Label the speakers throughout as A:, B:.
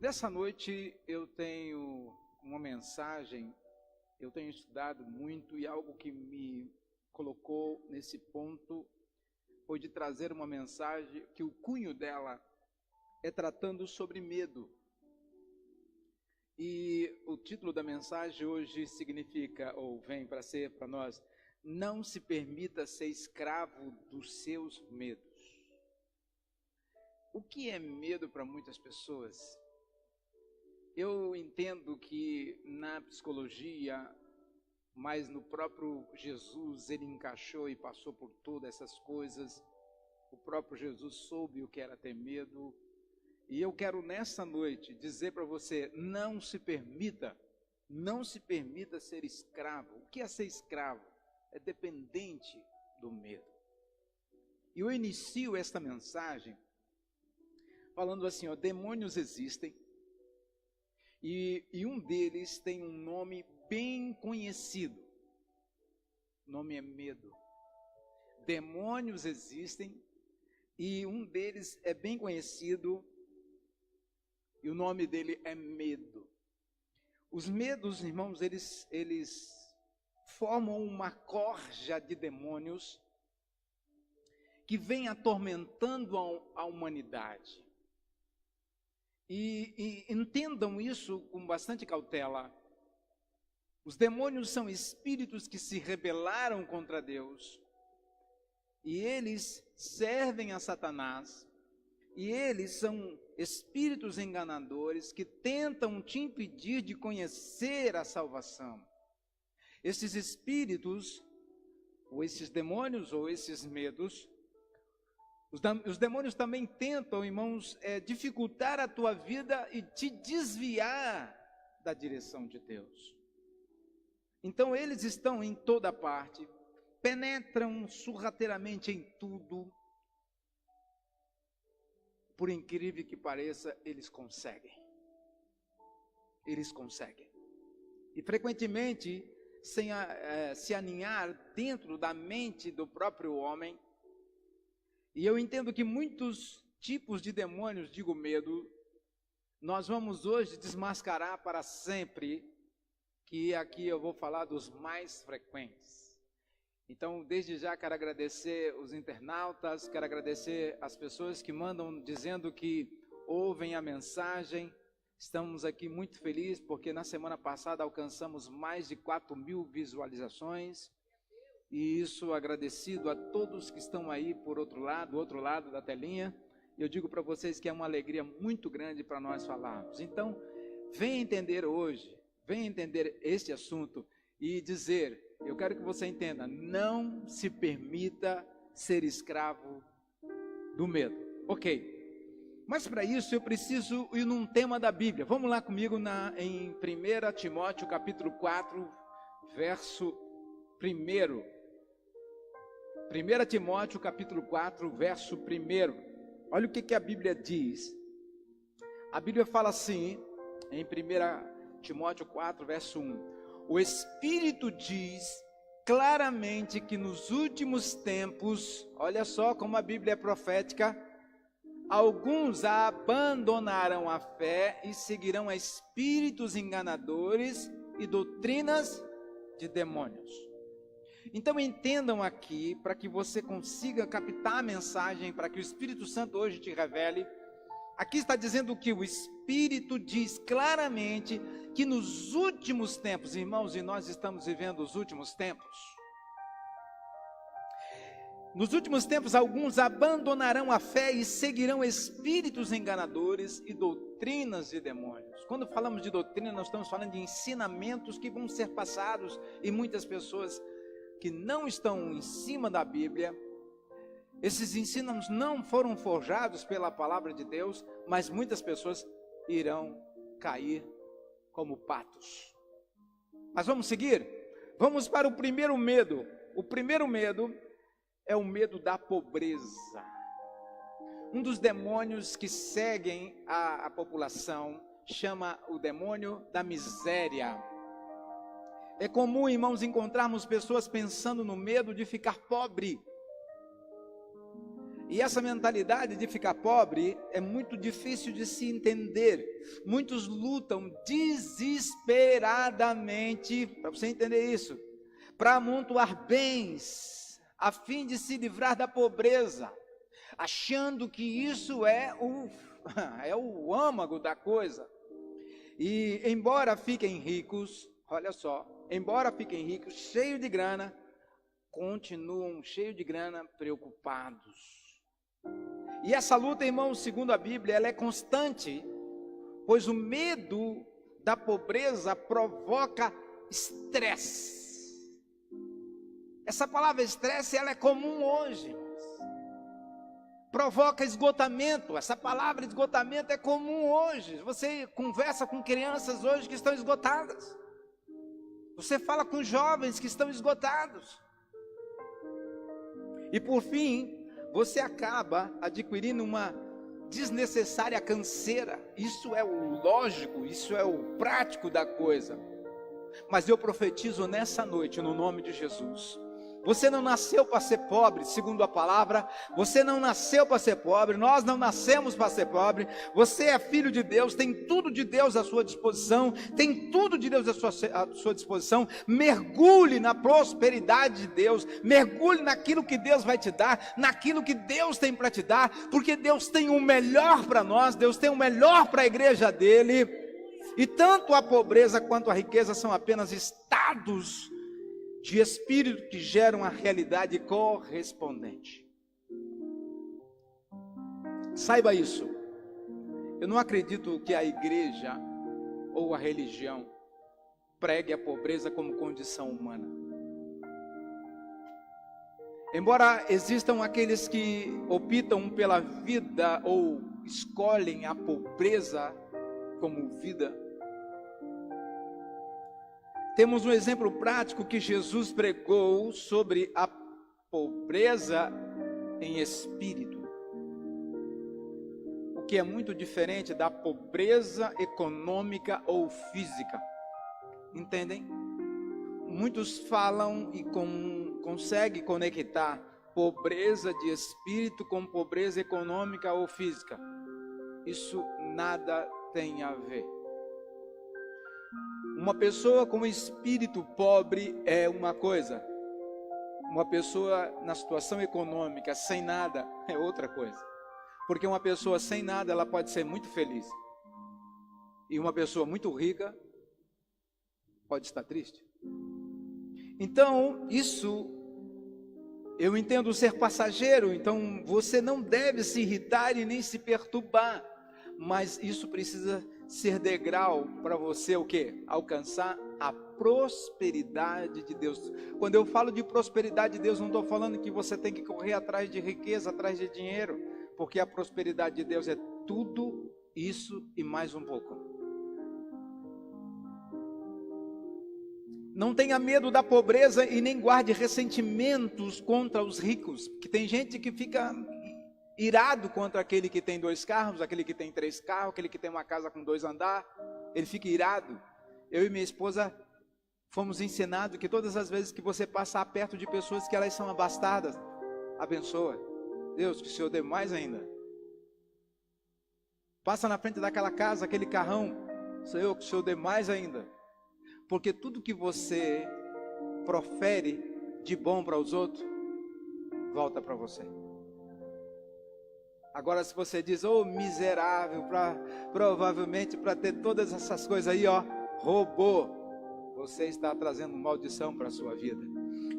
A: Nessa noite eu tenho uma mensagem, eu tenho estudado muito e algo que me colocou nesse ponto foi de trazer uma mensagem que o cunho dela é tratando sobre medo. E o título da mensagem hoje significa, ou vem para ser para nós, não se permita ser escravo dos seus medos. O que é medo para muitas pessoas? Eu entendo que na psicologia, mas no próprio Jesus, ele encaixou e passou por todas essas coisas. O próprio Jesus soube o que era ter medo. E eu quero nessa noite dizer para você, não se permita ser escravo. O que é ser escravo? É dependente do medo. E eu inicio esta mensagem falando assim, demônios existem. E um deles tem um nome bem conhecido. O nome é medo. Demônios existem e um deles é bem conhecido e o nome dele é medo. Os medos, irmãos, eles formam uma corja de demônios que vem atormentando a humanidade. E entendam isso com bastante cautela. Os demônios são espíritos que se rebelaram contra Deus. E eles servem a Satanás. E eles são espíritos enganadores que tentam te impedir de conhecer a salvação. Esses espíritos, ou esses demônios, ou esses medos, os demônios também tentam, irmãos, dificultar a tua vida e te desviar da direção de Deus. Então eles estão em toda parte, penetram sorrateiramente em tudo. Por incrível que pareça, eles conseguem. Eles conseguem. E frequentemente, sem se aninhar dentro da mente do próprio homem. E eu entendo que muitos tipos de demônios, digo medo, nós vamos hoje desmascarar para sempre, que aqui eu vou falar dos mais frequentes. Então, desde já quero agradecer os internautas, quero agradecer as pessoas que mandam dizendo que ouvem a mensagem. Estamos aqui muito felizes porque na semana passada alcançamos mais de 4.000 visualizações. E isso agradecido a todos que estão aí por outro lado da telinha. Eu digo para vocês que é uma alegria muito grande para nós falarmos. Então, venha entender hoje, venha entender este assunto e dizer, eu quero que você entenda, não se permita ser escravo do medo. Ok, mas para isso eu preciso ir num tema da Bíblia. Vamos lá comigo em 1 Timóteo capítulo 4, verso 1. 1 Timóteo capítulo 4, verso 1. Olha o que a Bíblia diz. A Bíblia fala assim, em 1 Timóteo 4, verso 1. O Espírito diz claramente que nos últimos tempos, olha só como a Bíblia é profética, alguns abandonarão a fé e seguirão a espíritos enganadores e doutrinas de demônios. Então entendam aqui, para que você consiga captar a mensagem, para que o Espírito Santo hoje te revele. Aqui está dizendo que o Espírito diz claramente que nos últimos tempos, irmãos, e nós estamos vivendo os últimos tempos. Nos últimos tempos, alguns abandonarão a fé e seguirão espíritos enganadores e doutrinas de demônios. Quando falamos de doutrina, nós estamos falando de ensinamentos que vão ser passados e muitas pessoas que não estão em cima da Bíblia, esses ensinos não foram forjados pela palavra de Deus, mas muitas pessoas irão cair como patos. Mas vamos seguir? Vamos para o primeiro medo. O primeiro medo é o medo da pobreza. Um dos demônios que seguem a população chama o demônio da miséria. É comum, irmãos, encontrarmos pessoas pensando no medo de ficar pobre. E essa mentalidade de ficar pobre é muito difícil de se entender. Muitos lutam desesperadamente, para você entender isso, para amontoar bens, a fim de se livrar da pobreza, achando que isso é o âmago da coisa. E embora fiquem ricos, olha só, embora fiquem ricos, cheios de grana, continuam cheios de grana, preocupados. E essa luta, irmãos, segundo a Bíblia, ela é constante, pois o medo da pobreza provoca estresse. Essa palavra estresse, ela é comum hoje, irmãos. Provoca esgotamento. Essa palavra esgotamento é comum hoje. Você conversa com crianças hoje que estão esgotadas. Você fala com jovens que estão esgotados. E por fim, você acaba adquirindo uma desnecessária canseira. Isso é o lógico, isso é o prático da coisa. Mas eu profetizo nessa noite, no nome de Jesus. Você não nasceu para ser pobre, segundo a palavra. Você não nasceu para ser pobre. Nós não nascemos para ser pobre. Você é filho de Deus, tem tudo de Deus à sua disposição. Tem tudo de Deus à sua disposição. Mergulhe na prosperidade de Deus. Mergulhe naquilo que Deus vai te dar, naquilo que Deus tem para te dar. Porque Deus tem o melhor para nós. Deus tem o melhor para a igreja dele. E tanto a pobreza quanto a riqueza são apenas estados de espírito que geram a realidade correspondente. Saiba isso. Eu não acredito que a igreja ou a religião pregue a pobreza como condição humana. Embora existam aqueles que optam pela vida ou escolhem a pobreza como vida, temos um exemplo prático que Jesus pregou sobre a pobreza em espírito, o que é muito diferente da pobreza econômica ou física. Entendem? Muitos falam e conseguem conectar pobreza de espírito com pobreza econômica ou física. Isso nada tem a ver. Uma pessoa com espírito pobre é uma coisa. Uma pessoa na situação econômica sem nada é outra coisa. Porque uma pessoa sem nada, ela pode ser muito feliz. E uma pessoa muito rica pode estar triste. Então, isso eu entendo ser passageiro. Então, você não deve se irritar e nem se perturbar. Mas isso precisa ser degrau para você o quê? Alcançar a prosperidade de Deus. Quando eu falo de prosperidade de Deus, não estou falando que você tem que correr atrás de riqueza, atrás de dinheiro, porque a prosperidade de Deus é tudo isso e mais um pouco. Não tenha medo da pobreza e nem guarde ressentimentos contra os ricos, porque tem gente que fica irado contra aquele que tem 2 carros, aquele que tem 3 carros, aquele que tem uma casa com 2 andares, ele fica irado. Eu e minha esposa fomos ensinados que todas as vezes que você passar perto de pessoas que elas são abastadas, abençoa. Deus, que o Senhor dê mais ainda. Passa na frente daquela casa, aquele carrão, Senhor, que o Senhor dê mais ainda. Porque tudo que você profere de bom para os outros, volta para você. Agora, se você diz, miserável, provavelmente para ter todas essas coisas aí, roubou, você está trazendo maldição para a sua vida.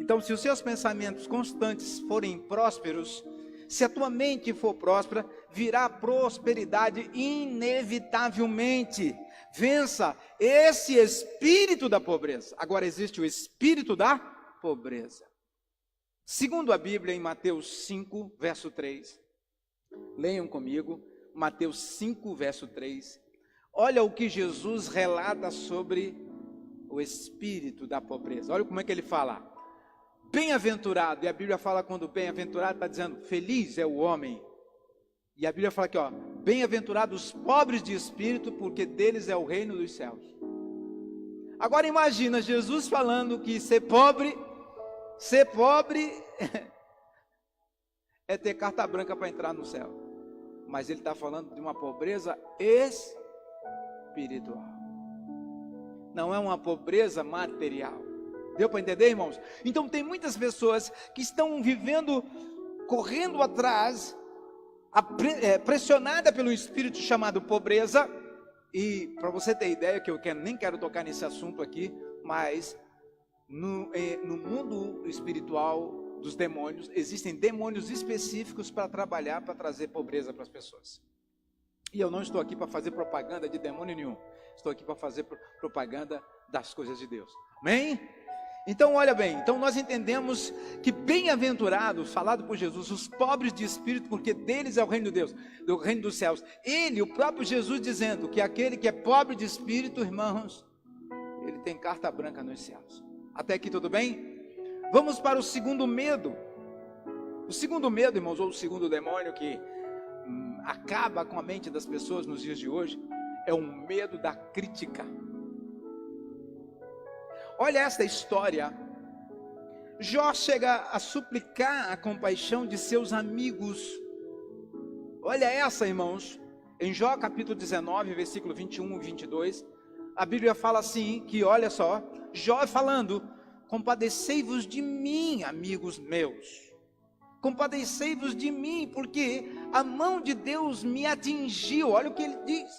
A: Então, se os seus pensamentos constantes forem prósperos, se a tua mente for próspera, virá prosperidade inevitavelmente. Vença esse espírito da pobreza. Agora existe o espírito da pobreza. Segundo a Bíblia, em Mateus 5, verso 3. Leiam comigo, Mateus 5, verso 3. Olha o que Jesus relata sobre o espírito da pobreza. Olha como é que ele fala. Bem-aventurado, e a Bíblia fala quando bem-aventurado está dizendo, feliz é o homem. E a Bíblia fala aqui, bem-aventurados os pobres de espírito, porque deles é o reino dos céus. Agora imagina Jesus falando que ser pobre é ter carta branca para entrar no céu. Mas ele está falando de uma pobreza espiritual. Não é uma pobreza material. Deu para entender, irmãos? Então tem muitas pessoas que estão vivendo, correndo atrás, pressionada pelo espírito chamado pobreza. E para você ter ideia, que eu nem quero tocar nesse assunto aqui, mas no mundo espiritual dos demônios, existem demônios específicos para trabalhar, para trazer pobreza para as pessoas. E eu não estou aqui para fazer propaganda de demônio nenhum. Estou aqui para fazer propaganda das coisas de Deus. Amém? Então olha bem, então nós entendemos que bem-aventurados, falado por Jesus, os pobres de espírito, porque deles é o reino de Deus, do reino dos céus. Ele, o próprio Jesus, dizendo que aquele que é pobre de espírito, irmãos, ele tem carta branca nos céus. Até aqui tudo bem? Vamos para o segundo medo. O segundo medo, irmãos, ou o segundo demônio que acaba com a mente das pessoas nos dias de hoje, é o medo da crítica. Olha esta história. Jó chega a suplicar a compaixão de seus amigos. Olha essa, irmãos. Em Jó capítulo 19, versículo 21 e 22, a Bíblia fala assim, que olha só, Jó falando: compadecei-vos de mim, amigos meus. Compadecei-vos de mim, porque a mão de Deus me atingiu. Olha o que ele diz.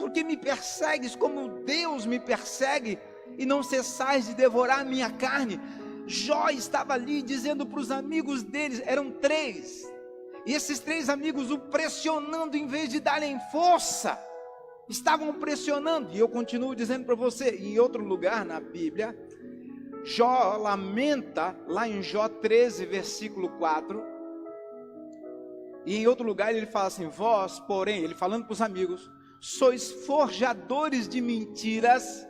A: Porque me persegues como Deus me persegue, e não cessais de devorar a minha carne. Jó estava ali dizendo para os amigos deles, eram 3, e esses 3 amigos o pressionando em vez de darem força, estavam pressionando. E eu continuo dizendo para você, em outro lugar na Bíblia, Jó lamenta, lá em Jó 13, versículo 4, e em outro lugar ele fala assim: vós, porém, ele falando para os amigos, sois forjadores de mentiras,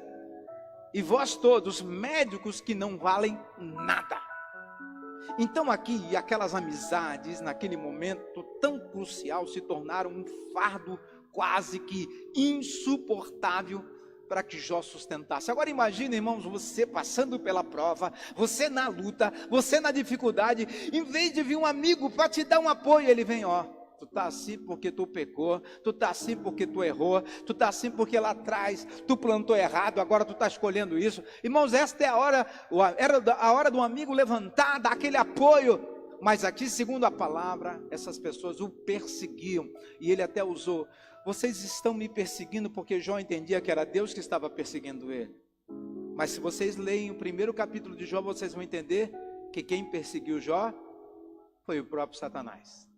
A: e vós todos médicos que não valem nada. Então aqui, aquelas amizades, naquele momento tão crucial, se tornaram um fardo quase que insuportável para que Jó sustentasse. Agora imagine, irmãos, você passando pela prova, você na luta, você na dificuldade, em vez de vir um amigo para te dar um apoio, ele vem, ó, tu tá assim porque tu pecou, tu tá assim porque tu errou, tu tá assim porque lá atrás tu plantou errado, agora tu tá escolhendo isso. Irmãos, esta é a hora, era a hora do amigo levantar, dar aquele apoio. Mas aqui, segundo a palavra, essas pessoas o perseguiam, e ele até usou: vocês estão me perseguindo, porque Jó entendia que era Deus que estava perseguindo ele. Mas se vocês leem o primeiro capítulo de Jó, vocês vão entender que quem perseguiu Jó foi o próprio Satanás,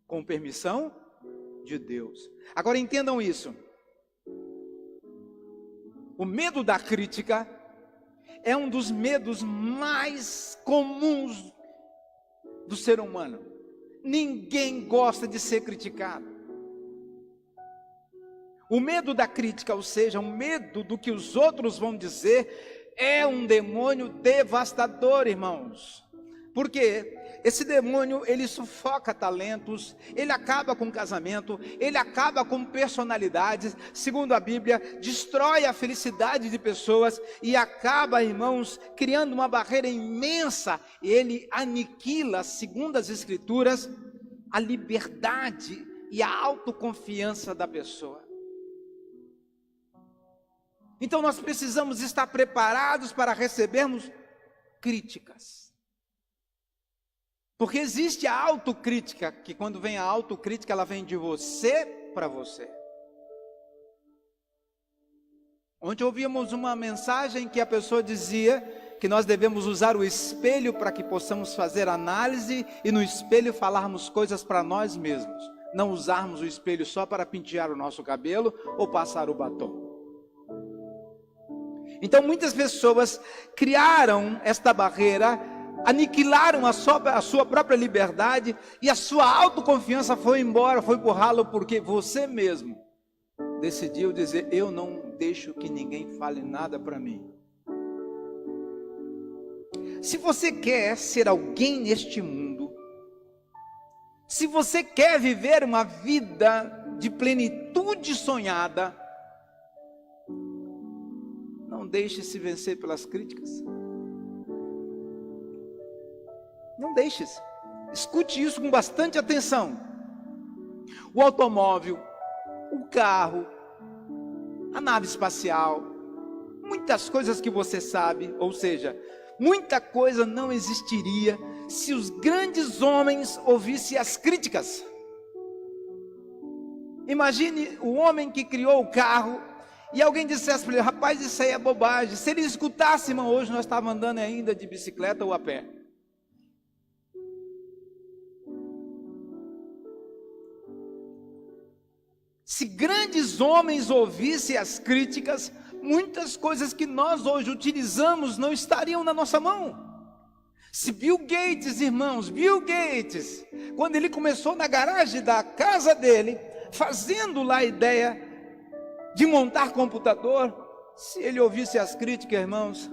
A: com permissão de Deus. Agora entendam isso. O medo da crítica é um dos medos mais comuns do ser humano. Ninguém gosta de ser criticado. O medo da crítica, ou seja, o medo do que os outros vão dizer, é um demônio devastador, irmãos. Porque esse demônio, ele sufoca talentos, ele acaba com casamento, ele acaba com personalidades, segundo a Bíblia, destrói a felicidade de pessoas e acaba, irmãos, criando uma barreira imensa. Ele aniquila, segundo as Escrituras, a liberdade e a autoconfiança da pessoa. Então nós precisamos estar preparados para recebermos críticas. Porque existe a autocrítica, que quando vem a autocrítica, ela vem de você para você. Ontem ouvimos uma mensagem que a pessoa dizia que nós devemos usar o espelho para que possamos fazer análise e no espelho falarmos coisas para nós mesmos. Não usarmos o espelho só para pentear o nosso cabelo ou passar o batom. Então muitas pessoas criaram esta barreira, aniquilaram a sua própria liberdade, e a sua autoconfiança foi embora, foi pro ralo, porque você mesmo decidiu dizer: eu não deixo que ninguém fale nada para mim. Se você quer ser alguém neste mundo, se você quer viver uma vida de plenitude sonhada, não deixe se vencer pelas críticas. Não deixe-se. Escute isso com bastante atenção. O automóvel, o carro, a nave espacial, muitas coisas que você sabe, ou seja, muita coisa não existiria se os grandes homens ouvissem as críticas. Imagine o homem que criou o carro e alguém dissesse para ele: rapaz, isso aí é bobagem. Se ele escutasse, irmão, hoje nós estávamos andando ainda de bicicleta ou a pé. Se grandes homens ouvissem as críticas, muitas coisas que nós hoje utilizamos não estariam na nossa mão. Se Bill Gates, irmãos, Bill Gates, quando ele começou na garagem da casa dele, fazendo lá a ideia de montar computador, se ele ouvisse as críticas, irmãos,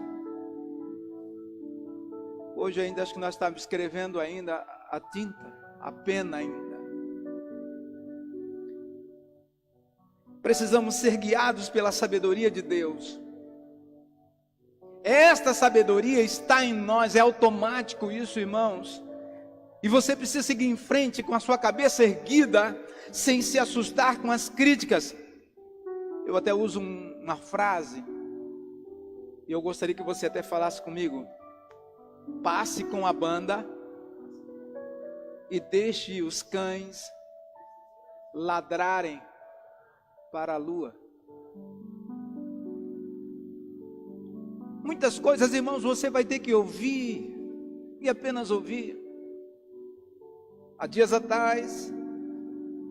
A: hoje ainda acho que nós estamos escrevendo ainda a tinta, a pena ainda. Precisamos ser guiados pela sabedoria de Deus. Esta sabedoria está em nós, é automático isso, irmãos. E você precisa seguir em frente com a sua cabeça erguida, sem se assustar com as críticas. Eu até uso uma frase, e eu gostaria que você até falasse comigo: passe com a banda e deixe os cães ladrarem para a lua. Muitas coisas, irmãos, você vai ter que ouvir, e apenas ouvir. Há dias atrás,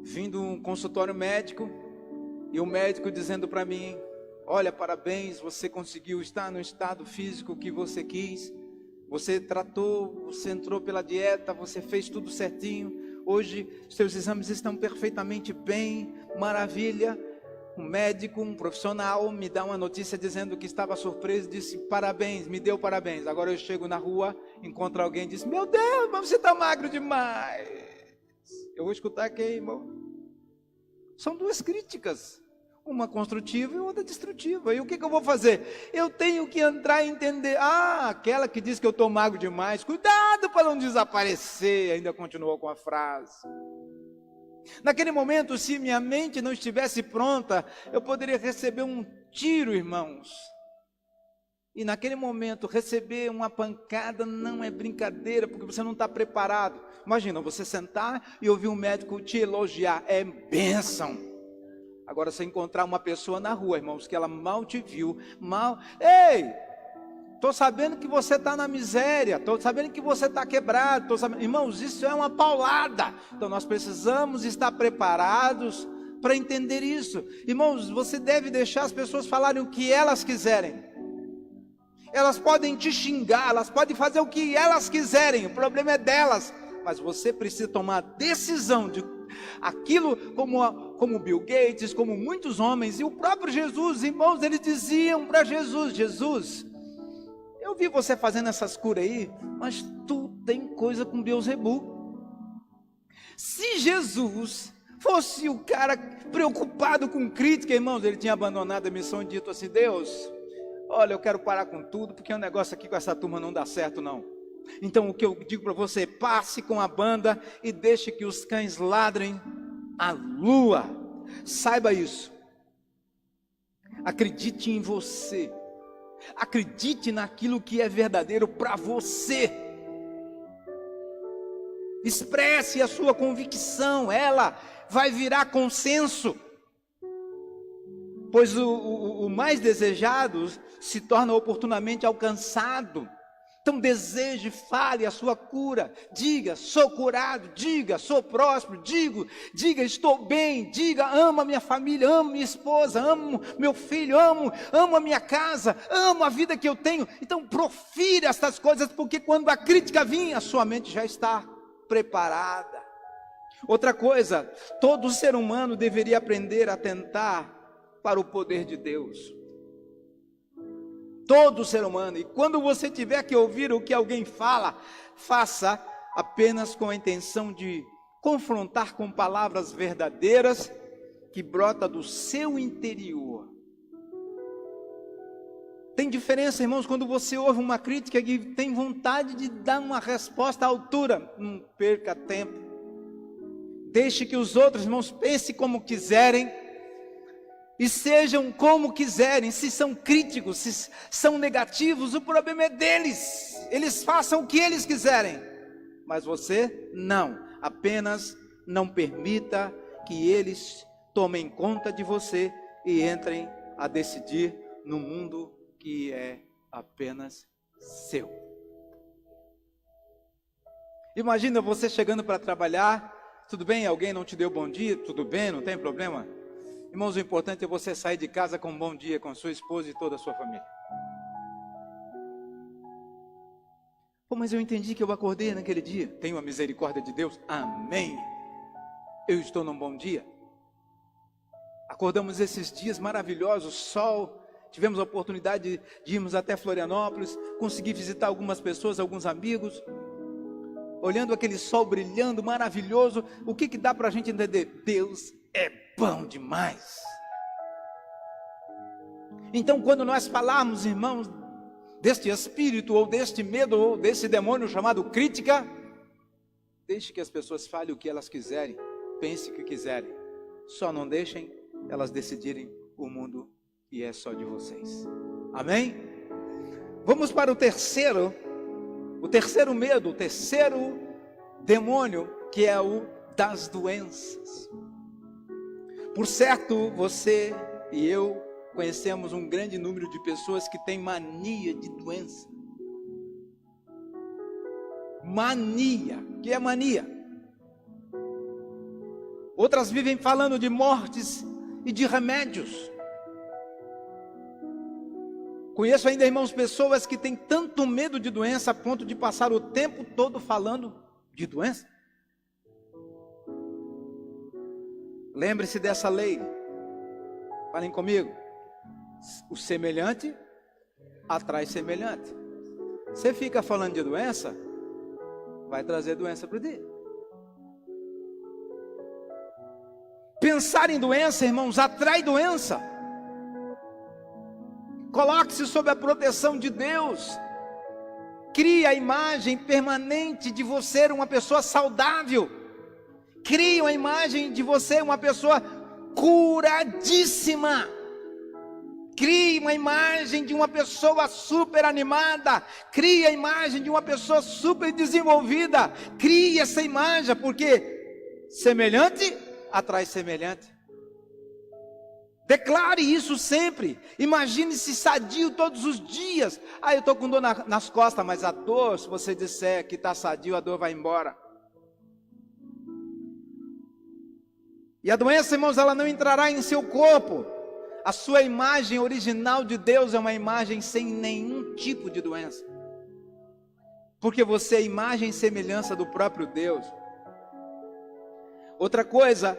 A: vim de um consultório médico, e o médico dizendo para mim: olha, parabéns, você conseguiu estar no estado físico que você quis, você tratou, você entrou pela dieta, você fez tudo certinho, hoje seus exames estão perfeitamente bem, maravilha. Um médico, um profissional me dá uma notícia dizendo que estava surpreso, disse: parabéns, me deu parabéns. Agora eu chego na rua, encontro alguém e diz: meu Deus, mas você está magro demais. Eu vou escutar quem, irmão? São duas críticas, uma construtiva e outra destrutiva. E o que eu vou fazer? Eu tenho que entrar e entender: aquela que diz que eu estou magro demais, cuidado para não desaparecer. Ainda continuou com a frase. Naquele momento, se minha mente não estivesse pronta, eu poderia receber um tiro, irmãos. E naquele momento, receber uma pancada não é brincadeira, porque você não está preparado. Imagina, você sentar e ouvir um médico te elogiar, é bênção. Agora, você encontrar uma pessoa na rua, irmãos, que ela mal te viu, ei, estou sabendo que você está na miséria, estou sabendo que você está quebrado, irmãos, isso é uma paulada. Então nós precisamos estar preparados para entender isso. Irmãos, você deve deixar as pessoas falarem o que elas quiserem. Elas podem te xingar, elas podem fazer o que elas quiserem, o problema é delas. Mas você precisa tomar a decisão de aquilo, como Bill Gates, como muitos homens, e o próprio Jesus, irmãos, eles diziam para Jesus: Jesus, eu vi você fazendo essas curas aí, mas tu tem coisa com Beelzebu. Se Jesus fosse o cara preocupado com crítica, irmãos, ele tinha abandonado a missão e dito assim: Deus, olha, eu quero parar com tudo, porque o negócio aqui com essa turma não dá certo não. Então o que eu digo para você: passe com a banda e deixe que os cães ladrem a lua. Saiba isso. Acredite em você. Acredite naquilo que é verdadeiro para você. Expresse a sua convicção, ela vai virar consenso. Pois o mais desejado se torna oportunamente alcançado. Então deseje, fale a sua cura, diga: sou curado, diga: sou próspero, diga: estou bem, diga: amo a minha família, amo minha esposa, amo meu filho, amo a minha casa, amo a vida que eu tenho. Então profira estas coisas, porque quando a crítica vir, a sua mente já está preparada. Outra coisa, todo ser humano deveria aprender a atentar para o poder de Deus. Todo ser humano. E quando você tiver que ouvir o que alguém fala, faça apenas com a intenção de confrontar com palavras verdadeiras que brota do seu interior. Tem diferença, irmãos, quando você ouve uma crítica e tem vontade de dar uma resposta à altura. Não perca tempo. Deixe que os outros, irmãos, pensem como quiserem e sejam como quiserem. Se são críticos, se são negativos, o problema é deles. Eles façam o que eles quiserem, mas você não. Apenas não permita que eles tomem conta de você e entrem a decidir no mundo que é apenas seu. Imagina você chegando para trabalhar. Tudo bem? Alguém não te deu bom dia? Tudo bem? Não tem problema? Irmãos, o importante é você sair de casa com um bom dia, com sua esposa e toda a sua família. Pô, mas eu entendi que eu acordei naquele dia. Tenho a misericórdia de Deus. Amém. Eu estou num bom dia. Acordamos esses dias maravilhosos, sol. Tivemos a oportunidade de irmos até Florianópolis. Consegui visitar algumas pessoas, alguns amigos. Olhando aquele sol brilhando, maravilhoso. O que dá para a gente entender? Deus é bom demais. Então, quando nós falarmos, irmãos, deste espírito, ou deste medo, ou desse demônio chamado crítica, deixe que as pessoas falem o que elas quiserem, pense o que quiserem, só não deixem elas decidirem o mundo que é só de vocês. Amém? Vamos para o terceiro medo, o terceiro demônio, que é o das doenças. Por certo, você e eu conhecemos um grande número de pessoas que têm mania de doença. Mania. O que é mania? Outras vivem falando de mortes e de remédios. Conheço ainda, irmãos, pessoas que têm tanto medo de doença a ponto de passar o tempo todo falando de doença. Lembre-se dessa lei. Falem comigo. O semelhante atrai semelhante. Você fica falando de doença, vai trazer doença para o dia. Pensar em doença, irmãos, atrai doença. Coloque-se sob a proteção de Deus. Crie a imagem permanente de você uma pessoa saudável. Crie a imagem de você uma pessoa curadíssima. Crie uma imagem de uma pessoa super animada. Crie a imagem de uma pessoa super desenvolvida. Crie essa imagem, porque semelhante atrai semelhante. Declare isso sempre. Imagine-se sadio todos os dias. Eu estou com dor nas costas, mas a dor, se você disser que está sadio, a dor vai embora. E a doença, irmãos, ela não entrará em seu corpo. A sua imagem original de Deus é uma imagem sem nenhum tipo de doença. Porque você é imagem e semelhança do próprio Deus. Outra coisa,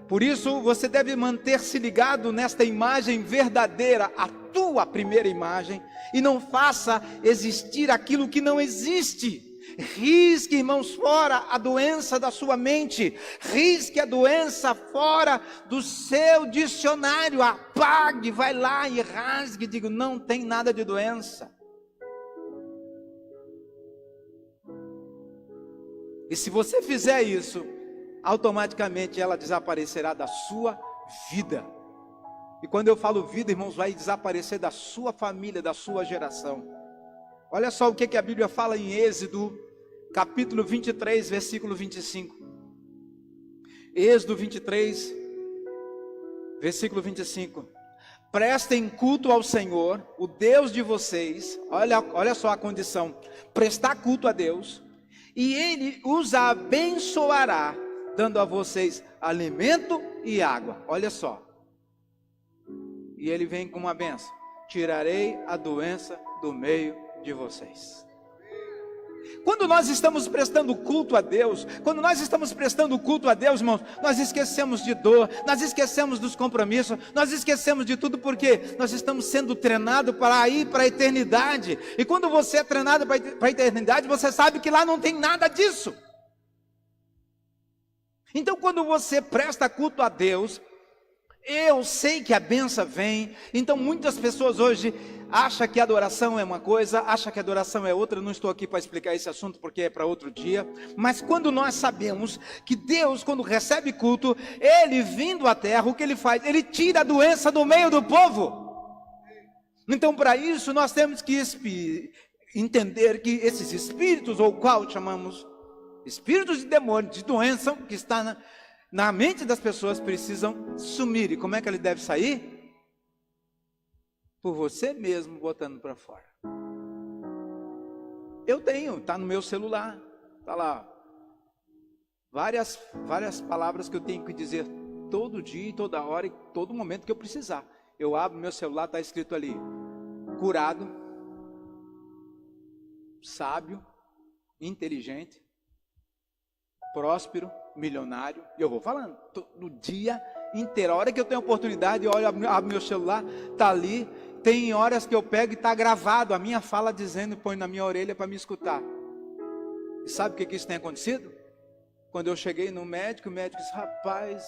A: por isso você deve manter-se ligado nesta imagem verdadeira, a tua primeira imagem, e não faça existir aquilo que não existe. Risque, irmãos, fora a doença da sua mente. Risque a doença fora do seu dicionário. Apague, vai lá e rasgue. Digo, não tem nada de doença. E se você fizer isso, automaticamente ela desaparecerá da sua vida. E quando eu falo vida, irmãos, vai desaparecer da sua família, da sua geração. Olha só o que a Bíblia fala em Êxodo, capítulo 23, versículo 25. Êxodo 23, versículo 25. Prestem culto ao Senhor, o Deus de vocês. Olha só a condição. Prestar culto a Deus, e Ele os abençoará, dando a vocês alimento e água. Olha só. E Ele vem com uma bênção: tirarei a doença do meio de vocês. Quando nós estamos prestando culto a Deus, irmãos, nós esquecemos de dor, nós esquecemos dos compromissos, nós esquecemos de tudo, porque nós estamos sendo treinados para ir para a eternidade. E quando você é treinado para a eternidade, você sabe que lá não tem nada disso. Então, quando você presta culto a Deus, Eu sei que a bênção vem. Então muitas pessoas hoje acham que adoração é uma coisa, acham que adoração é outra. Eu não estou aqui para explicar esse assunto porque é para outro dia. Mas quando nós sabemos que Deus, quando recebe culto, Ele vindo à terra, o que Ele faz? Ele tira a doença do meio do povo. Então para isso nós temos que entender que esses espíritos, ou qual chamamos espíritos de demônio, de doença, que está na mente das pessoas, precisam sumir. E como é que ele deve sair? Por você mesmo botando para fora. Eu tenho, está no meu celular, está lá, várias palavras que eu tenho que dizer todo dia, toda hora, e todo momento que eu precisar. Eu abro meu celular, está escrito ali: curado, sábio, inteligente, próspero, milionário. E eu vou falando no dia inteiro. A hora que eu tenho oportunidade, eu olho, abro meu celular, está ali. Tem horas que eu pego e está gravado a minha fala dizendo, põe na minha orelha para me escutar. E sabe o que isso tem acontecido? Quando eu cheguei no médico, o médico disse: rapaz,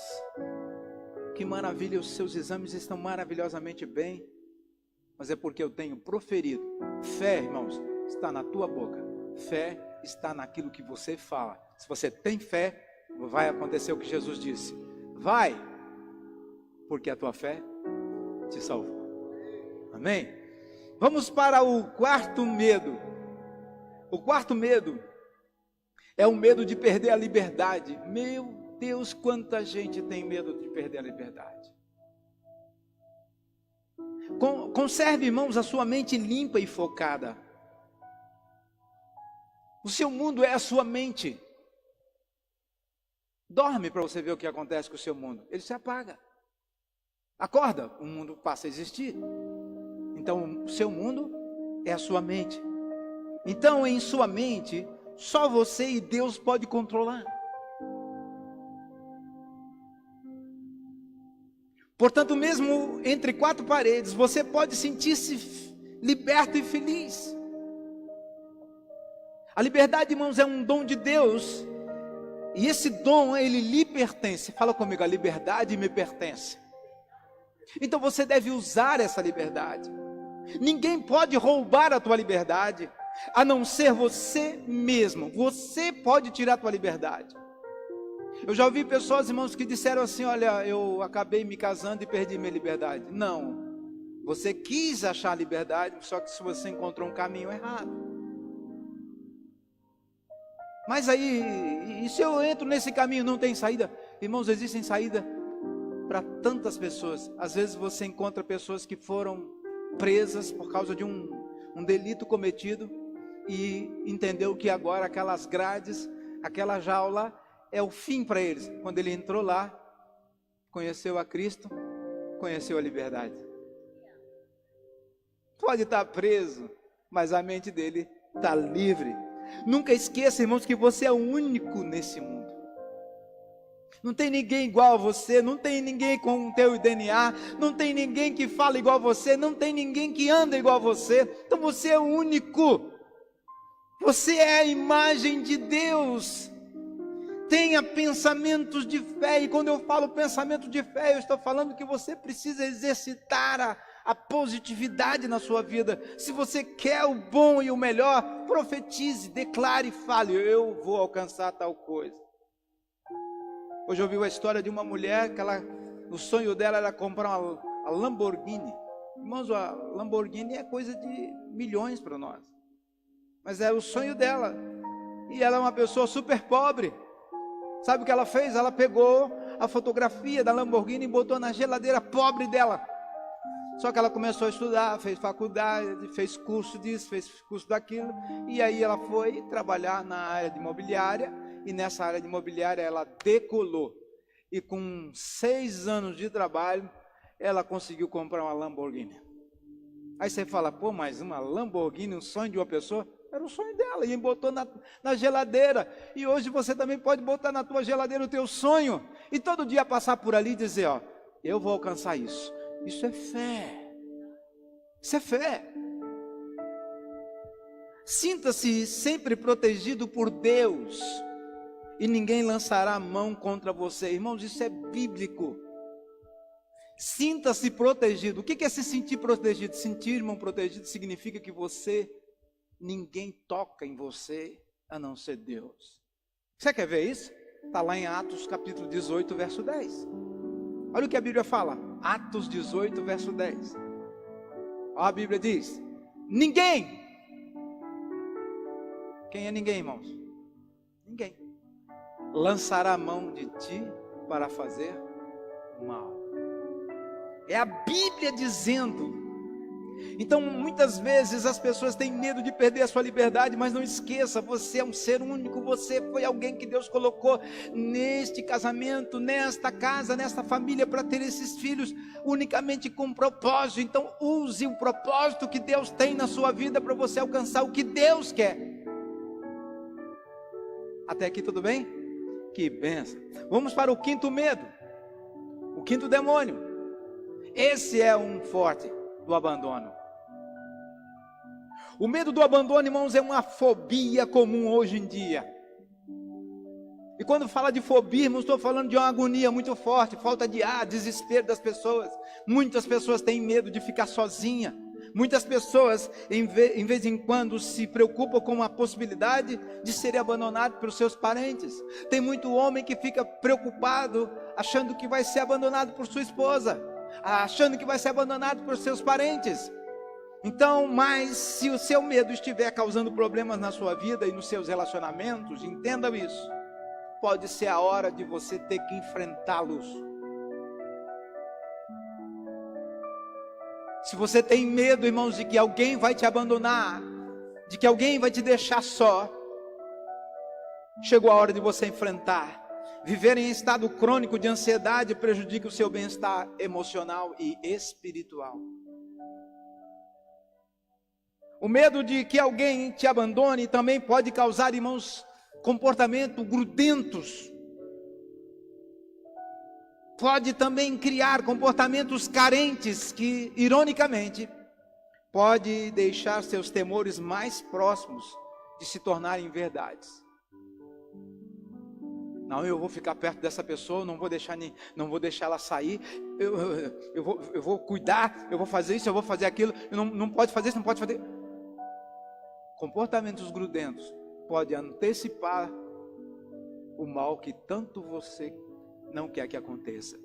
A: que maravilha, os seus exames estão maravilhosamente bem. Mas é porque eu tenho proferido. Fé, irmãos, está na tua boca. Fé está naquilo que você fala. Se você tem fé, vai acontecer o que Jesus disse. Vai, porque a tua fé te salvou. Amém? Vamos para o quarto medo. O quarto medo é o medo de perder a liberdade. Meu Deus, quanta gente tem medo de perder a liberdade. Conserve, irmãos, a sua mente limpa e focada. O seu mundo é a sua mente. Dorme para você ver o que acontece com o seu mundo. Ele se apaga. Acorda, o mundo passa a existir. Então, o seu mundo é a sua mente. Então, em sua mente, só você e Deus pode controlar. Portanto, mesmo entre quatro paredes, você pode sentir-se liberto e feliz. A liberdade, irmãos, é um dom de Deus. E esse dom, ele lhe pertence. Fala comigo: a liberdade me pertence. Então você deve usar essa liberdade. Ninguém pode roubar a tua liberdade, a não ser você mesmo. Você pode tirar a tua liberdade. Eu já ouvi pessoas, irmãos, que disseram assim: olha, eu acabei me casando e perdi minha liberdade. Não, você quis achar a liberdade, só que se você encontrou um caminho errado. Mas aí, e se eu entro nesse caminho, não tem saída? Irmãos, existem saída para tantas pessoas. Às vezes você encontra pessoas que foram presas por causa de um delito cometido e entendeu que agora aquelas grades, aquela jaula é o fim para eles. Quando ele entrou lá, conheceu a Cristo, conheceu a liberdade. Pode estar preso, mas a mente dele está livre. Nunca esqueça, irmãos, que você é o único nesse mundo. Não tem ninguém igual a você, não tem ninguém com o teu DNA, não tem ninguém que fala igual a você, não tem ninguém que anda igual a você. Então você é o único. Você é a imagem de Deus. Tenha pensamentos de fé. E quando eu falo pensamento de fé, eu estou falando que você precisa exercitar a positividade na sua vida. Se você quer o bom e o melhor, profetize, declare e fale: eu vou alcançar tal coisa. Hoje eu ouvi a história de uma mulher que o sonho dela era comprar uma Lamborghini. Irmãos, a Lamborghini é coisa de milhões para nós, mas é o sonho dela. E ela é uma pessoa super pobre. Sabe o que ela fez? Ela pegou a fotografia da Lamborghini e botou na geladeira pobre dela. Só que ela começou a estudar, fez faculdade, fez curso disso, fez curso daquilo. E aí ela foi trabalhar na área de imobiliária. E nessa área de imobiliária ela decolou. E com 6 anos de trabalho, ela conseguiu comprar uma Lamborghini. Aí você fala: pô, mas uma Lamborghini, um sonho de uma pessoa? Era o sonho dela, e botou na geladeira. E hoje você também pode botar na tua geladeira o teu sonho. E todo dia passar por ali e dizer: ó, eu vou alcançar isso. Isso é fé. Isso é fé. Sinta-se sempre protegido por Deus. E ninguém lançará a mão contra você. Irmãos, isso é bíblico. Sinta-se protegido. O que é se sentir protegido? Sentir, irmão, protegido significa que ninguém toca em você a não ser Deus. Você quer ver isso? Está lá em Atos capítulo 18, verso 10. Olha o que a Bíblia fala. Atos 18, verso 10. Olha, a Bíblia diz: ninguém. Quem é ninguém, irmãos? Ninguém lançará a mão de ti para fazer mal. É a Bíblia dizendo. Então muitas vezes as pessoas têm medo de perder a sua liberdade, mas não esqueça, você é um ser único, você foi alguém que Deus colocou neste casamento, nesta casa, nesta família, para ter esses filhos unicamente com propósito. Então use o propósito que Deus tem na sua vida para você alcançar o que Deus quer. Até aqui tudo bem? Que bênção. Vamos para o quinto medo, o quinto demônio. Esse é um forte do abandono. O medo do abandono, irmãos, é uma fobia comum hoje em dia. E quando fala de fobia, irmãos, estou falando de uma agonia muito forte, falta de ar, desespero das pessoas. Muitas pessoas têm medo de ficar sozinha. Muitas pessoas, em vez em quando, se preocupam com a possibilidade de serem abandonados pelos seus parentes. Tem muito homem que fica preocupado, achando que vai ser abandonado por sua esposa, achando que vai ser abandonado por seus parentes. Então, mas se o seu medo estiver causando problemas na sua vida e nos seus relacionamentos, entenda isso, pode ser a hora de você ter que enfrentá-los. Se você tem medo, irmãos, de que alguém vai te abandonar, de que alguém vai te deixar só, chegou a hora de você enfrentar. Viver em estado crônico de ansiedade prejudica o seu bem-estar emocional e espiritual. O medo de que alguém te abandone também pode causar, irmãos, comportamentos grudentos. Pode também criar comportamentos carentes que, ironicamente, pode deixar seus temores mais próximos de se tornarem verdades. Não, eu vou ficar perto dessa pessoa, não vou deixar ela sair, eu vou cuidar, eu vou fazer isso, eu vou fazer aquilo, não pode fazer isso, não pode fazer. Comportamentos grudentos podem antecipar o mal que tanto você não quer que aconteça.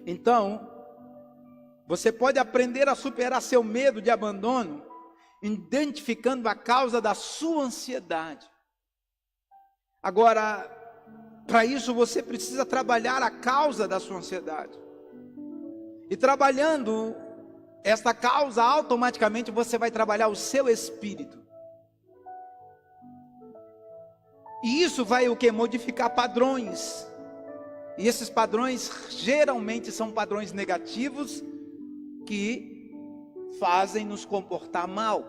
A: Então, você pode aprender a superar seu medo de abandono, identificando a causa da sua ansiedade. Agora, para isso você precisa trabalhar a causa da sua ansiedade. E trabalhando esta causa, automaticamente você vai trabalhar o seu espírito. E isso vai o que? Modificar padrões. E esses padrões geralmente são padrões negativos que fazem nos comportar mal.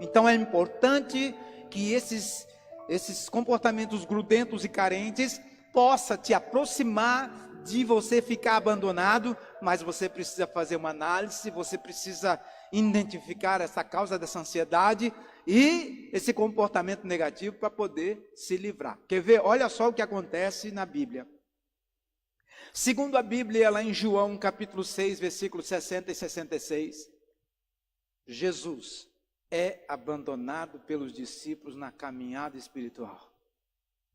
A: Então é importante que esses comportamentos grudentos e carentes possa te aproximar de você ficar abandonado, mas você precisa fazer uma análise, você precisa identificar essa causa dessa ansiedade e esse comportamento negativo para poder se livrar. Quer ver? Olha só o que acontece na Bíblia. Segundo a Bíblia, lá em João capítulo 6, versículos 60 e 66, Jesus é abandonado pelos discípulos na caminhada espiritual.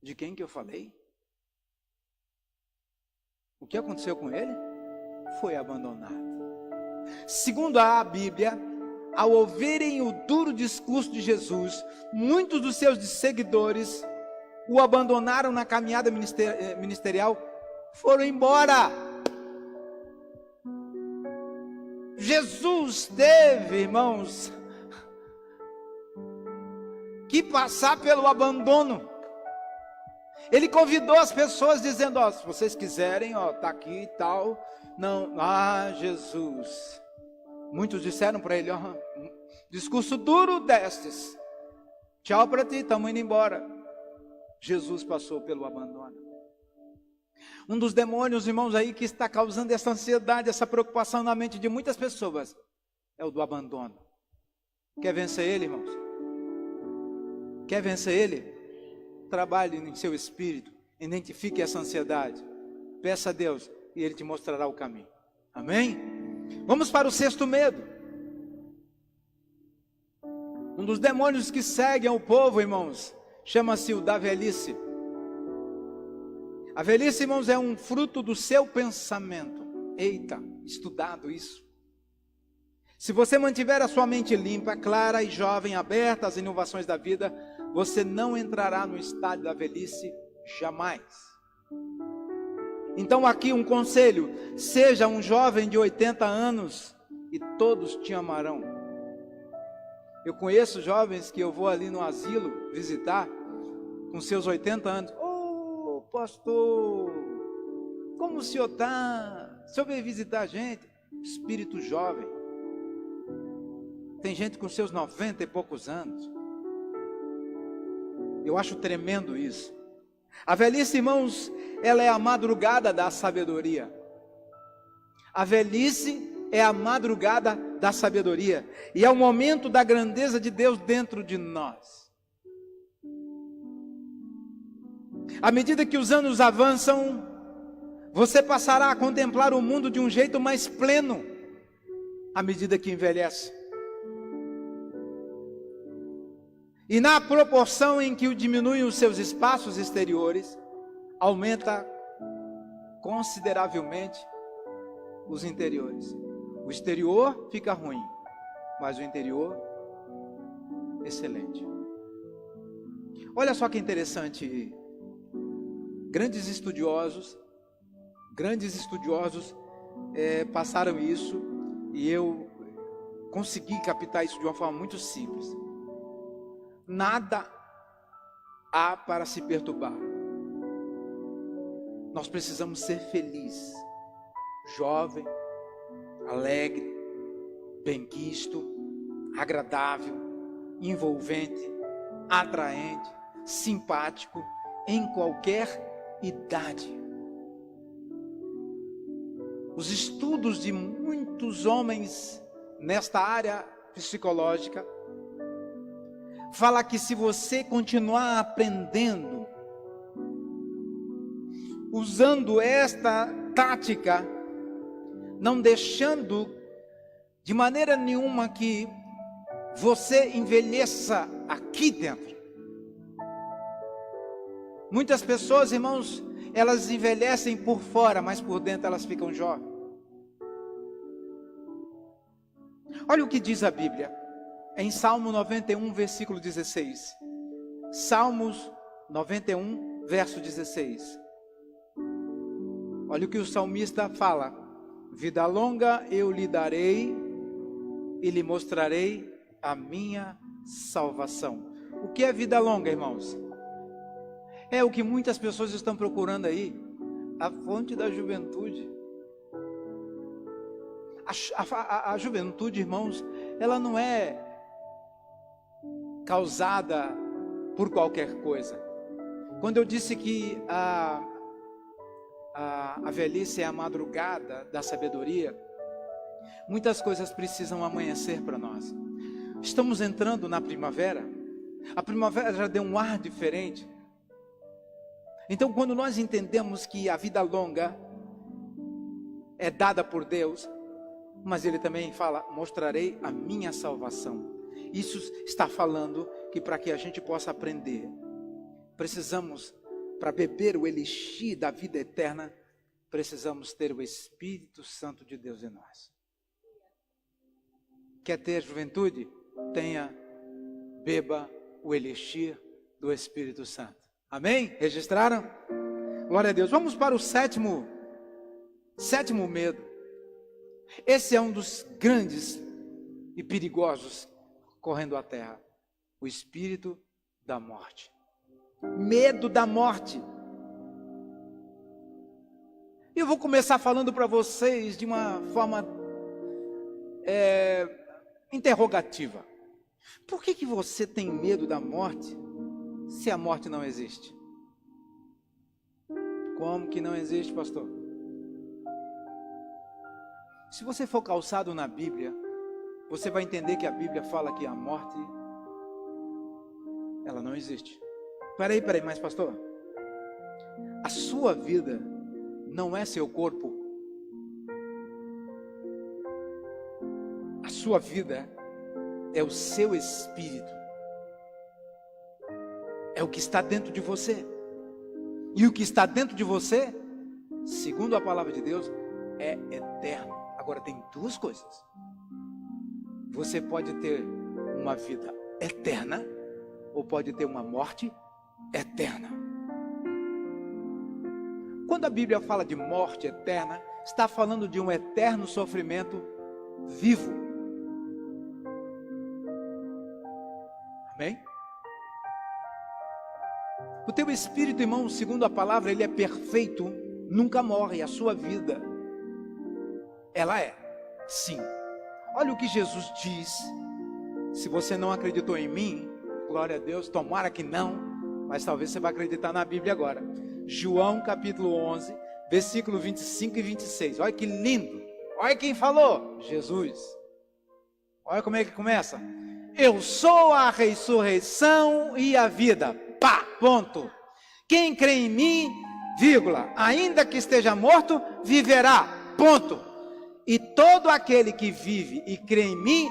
A: De quem que eu falei? O que aconteceu com ele? Foi abandonado. Segundo a Bíblia, ao ouvirem o duro discurso de Jesus, muitos dos seus seguidores o abandonaram na caminhada ministerial, foram embora. Jesus teve, irmãos, que passar pelo abandono. Ele convidou as pessoas dizendo, ó, se vocês quiserem, ó, tá aqui e tal. Não, Jesus. Muitos disseram para ele, ó, discurso duro destes. Tchau para ti, estamos indo embora. Jesus passou pelo abandono. Um dos demônios, irmãos, aí que está causando essa ansiedade, essa preocupação na mente de muitas pessoas, é o do abandono. Quer vencer ele, irmãos? Quer vencer ele? Trabalhe em seu espírito, identifique essa ansiedade, peça a Deus e Ele te mostrará o caminho. Amém? Vamos para o sexto medo. Um dos demônios que seguem o povo, irmãos, chama-se o da velhice. A velhice, irmãos, é um fruto do seu pensamento. Eita, estudado isso. Se você mantiver a sua mente limpa, clara e jovem, aberta às inovações da vida, você não entrará no estádio da velhice jamais. Então aqui um conselho: seja um jovem de 80 anos e todos te amarão. Eu conheço jovens que eu vou ali no asilo visitar, com seus 80 anos. Ô, pastor, como o senhor está? O senhor veio visitar a gente? Espírito jovem. Tem gente com seus 90 e poucos anos. Eu acho tremendo isso. A velhice, irmãos, ela é a madrugada da sabedoria. A velhice é a madrugada da sabedoria. E é o momento da grandeza de Deus dentro de nós. À medida que os anos avançam, você passará a contemplar o mundo de um jeito mais pleno. À medida que envelhece. E na proporção em que diminuem os seus espaços exteriores, aumenta consideravelmente os interiores. O exterior fica ruim, mas o interior, excelente. Olha só que interessante. Grandes estudiosos passaram isso, e eu consegui captar isso de uma forma muito simples. Nada há para se perturbar. Nós precisamos ser felizes, jovem, alegre, benquisto, agradável, envolvente, atraente, simpático, em qualquer idade. Os estudos de muitos homens nesta área psicológica fala que se você continuar aprendendo, usando esta tática, não deixando de maneira nenhuma que você envelheça aqui dentro. Muitas pessoas, irmãos, elas envelhecem por fora, mas por dentro elas ficam jovens. Olha o que diz a Bíblia. Em Salmo 91, versículo 16. Salmos 91, verso 16. Olha o que o salmista fala. Vida longa eu lhe darei e lhe mostrarei a minha salvação. O que é vida longa, irmãos? É o que muitas pessoas estão procurando aí. A fonte da juventude. A juventude, irmãos, ela não é causada por qualquer coisa. Quando eu disse que a velhice é a madrugada da sabedoria, muitas coisas precisam amanhecer para nós. Estamos entrando na primavera. A primavera já deu um ar diferente. Então, quando nós entendemos que a vida longa é dada por Deus, mas Ele também fala, mostrarei a minha salvação. Isso está falando que para que a gente possa aprender, precisamos, para beber o elixir da vida eterna, precisamos ter o Espírito Santo de Deus em nós. Quer ter juventude? Beba o elixir do Espírito Santo. Amém? Registraram? Glória a Deus. Vamos para o sétimo medo. Esse é um dos grandes e perigosos correndo a terra. O espírito da morte. Medo da morte. Eu vou começar falando para vocês de uma forma interrogativa. Por que você tem medo da morte se a morte não existe? Como que não existe, pastor? Se você for calçado na Bíblia, você vai entender que a Bíblia fala que a morte, ela não existe. Peraí, mas pastor, a sua vida não é seu corpo. sua vida é o seu espírito. É o que está dentro de você. E o que está dentro de você, segundo a palavra de Deus, é eterno. Agora tem duas coisas. Você pode ter uma vida eterna, ou pode ter uma morte eterna. Quando a Bíblia fala de morte eterna, está falando de um eterno sofrimento vivo. Amém? O teu espírito, irmão, segundo a palavra, ele é perfeito, nunca morre. A sua vida, ela é, sim. Olha o que Jesus diz. Se você não acreditou em mim, glória a Deus, tomara que não, mas talvez você vai acreditar na Bíblia agora. João capítulo 11, versículo 25 e 26. Olha que lindo. Olha quem falou. Jesus. Olha como é que começa. Eu sou a ressurreição e a vida. Pá, ponto. Quem crê em mim, vírgula, ainda que esteja morto, viverá. Ponto. E todo aquele que vive e crê em mim,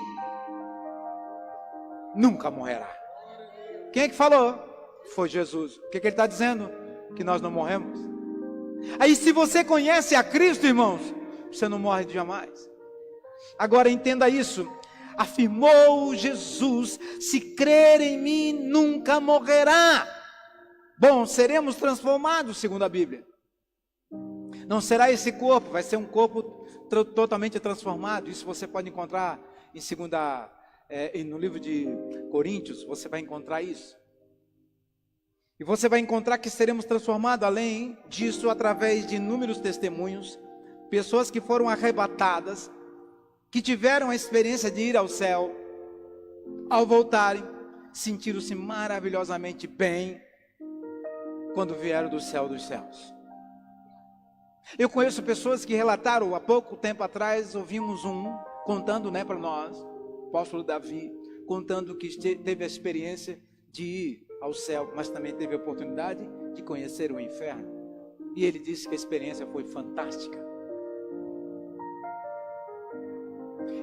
A: nunca morrerá. Quem é que falou? Foi Jesus. O que ele está dizendo? Que nós não morremos. Aí se você conhece a Cristo, irmãos, você não morre jamais. Agora entenda isso. Afirmou Jesus, se crer em mim, nunca morrerá. Bom, seremos transformados, segundo a Bíblia. Não será esse corpo, vai ser um corpo totalmente transformado. Isso você pode encontrar no livro de Coríntios, você vai encontrar isso. E você vai encontrar que seremos transformados, além disso, através de inúmeros testemunhos, pessoas que foram arrebatadas, que tiveram a experiência de ir ao céu, ao voltarem, sentiram-se maravilhosamente bem, quando vieram do céu dos céus. Eu conheço pessoas que relataram, há pouco tempo atrás, ouvimos contando para nós, o apóstolo Davi, contando que teve a experiência de ir ao céu, mas também teve a oportunidade de conhecer o inferno. E ele disse que a experiência foi fantástica.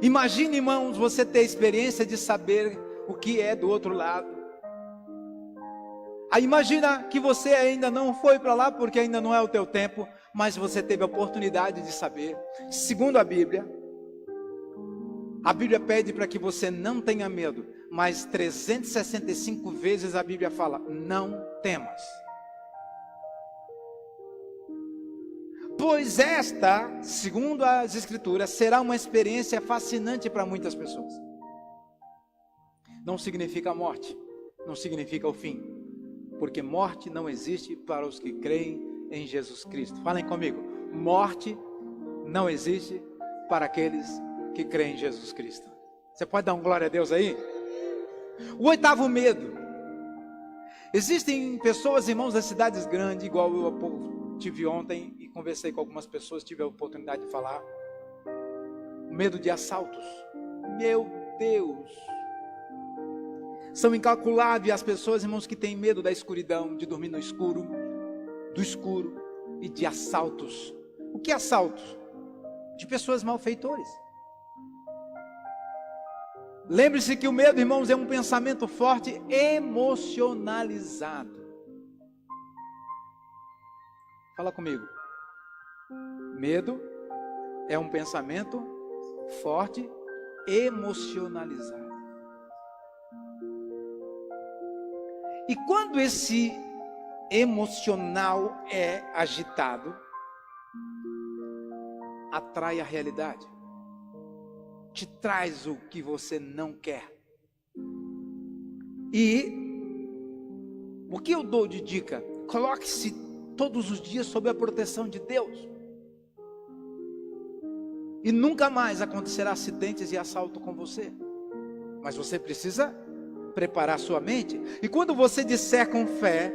A: Imagine, irmãos, você ter a experiência de saber o que é do outro lado. Aí imagina que você ainda não foi para lá, porque ainda não é o teu tempo, mas você teve a oportunidade de saber. Segundo a Bíblia pede para que você não tenha medo, mas 365 vezes a Bíblia fala, não temas. Pois esta, segundo as Escrituras, será uma experiência fascinante para muitas pessoas. Não significa morte, não significa o fim, porque morte não existe para os que creem em Jesus Cristo. Falem comigo, morte não existe para aqueles que creem em Jesus Cristo. Você pode dar um glória a Deus aí? O oitavo medo. Existem pessoas, irmãos, das cidades grandes, igual eu tive ontem e conversei com algumas pessoas, tive a oportunidade de falar. O medo de assaltos. Meu Deus! São incalculáveis as pessoas, irmãos, que têm medo da escuridão, de dormir no escuro, do escuro e de assaltos. O que é assaltos? De pessoas malfeitores. Lembre-se que o medo, irmãos, é um pensamento forte, emocionalizado. Fala comigo. Medo é um pensamento forte, emocionalizado. E quando esse emocional é agitado, atrai a realidade. Te traz o que você não quer. E o que eu dou de dica? Coloque-se todos os dias sob a proteção de Deus. E nunca mais acontecerá acidentes e assalto com você. Mas você precisa preparar sua mente. E quando você disser com fé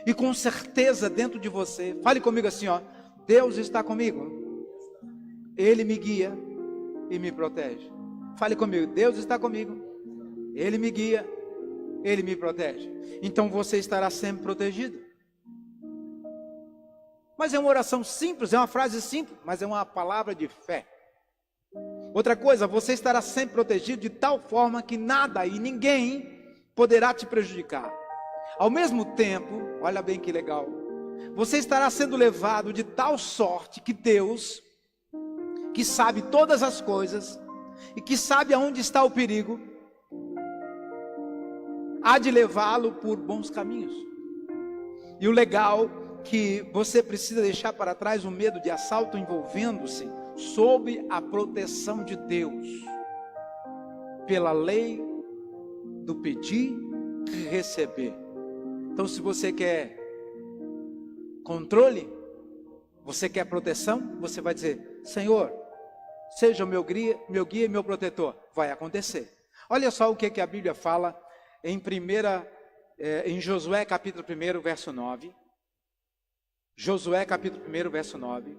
A: e com certeza dentro de você, fale comigo assim, ó: Deus está comigo. Ele me guia e me protege. Fale comigo, Deus está comigo, Ele me guia, Ele me protege. Então você estará sempre protegido. Mas é uma oração simples, é uma frase simples, mas é uma palavra de fé. Outra coisa, você estará sempre protegido de tal forma que nada e ninguém poderá te prejudicar. Ao mesmo tempo, olha bem que legal, você estará sendo levado de tal sorte que Deus, que sabe todas as coisas e que sabe aonde está o perigo, há de levá-lo por bons caminhos. E o legal que você precisa deixar para trás o medo de assalto envolvendo-se sob a proteção de Deus, pela lei do pedir e receber. Então, se você quer controle, você quer proteção, você vai dizer: Senhor, seja o meu guia e meu protetor. Vai acontecer. Olha só o que a Bíblia fala em Josué capítulo 1, verso 9. Josué capítulo 1, verso 9.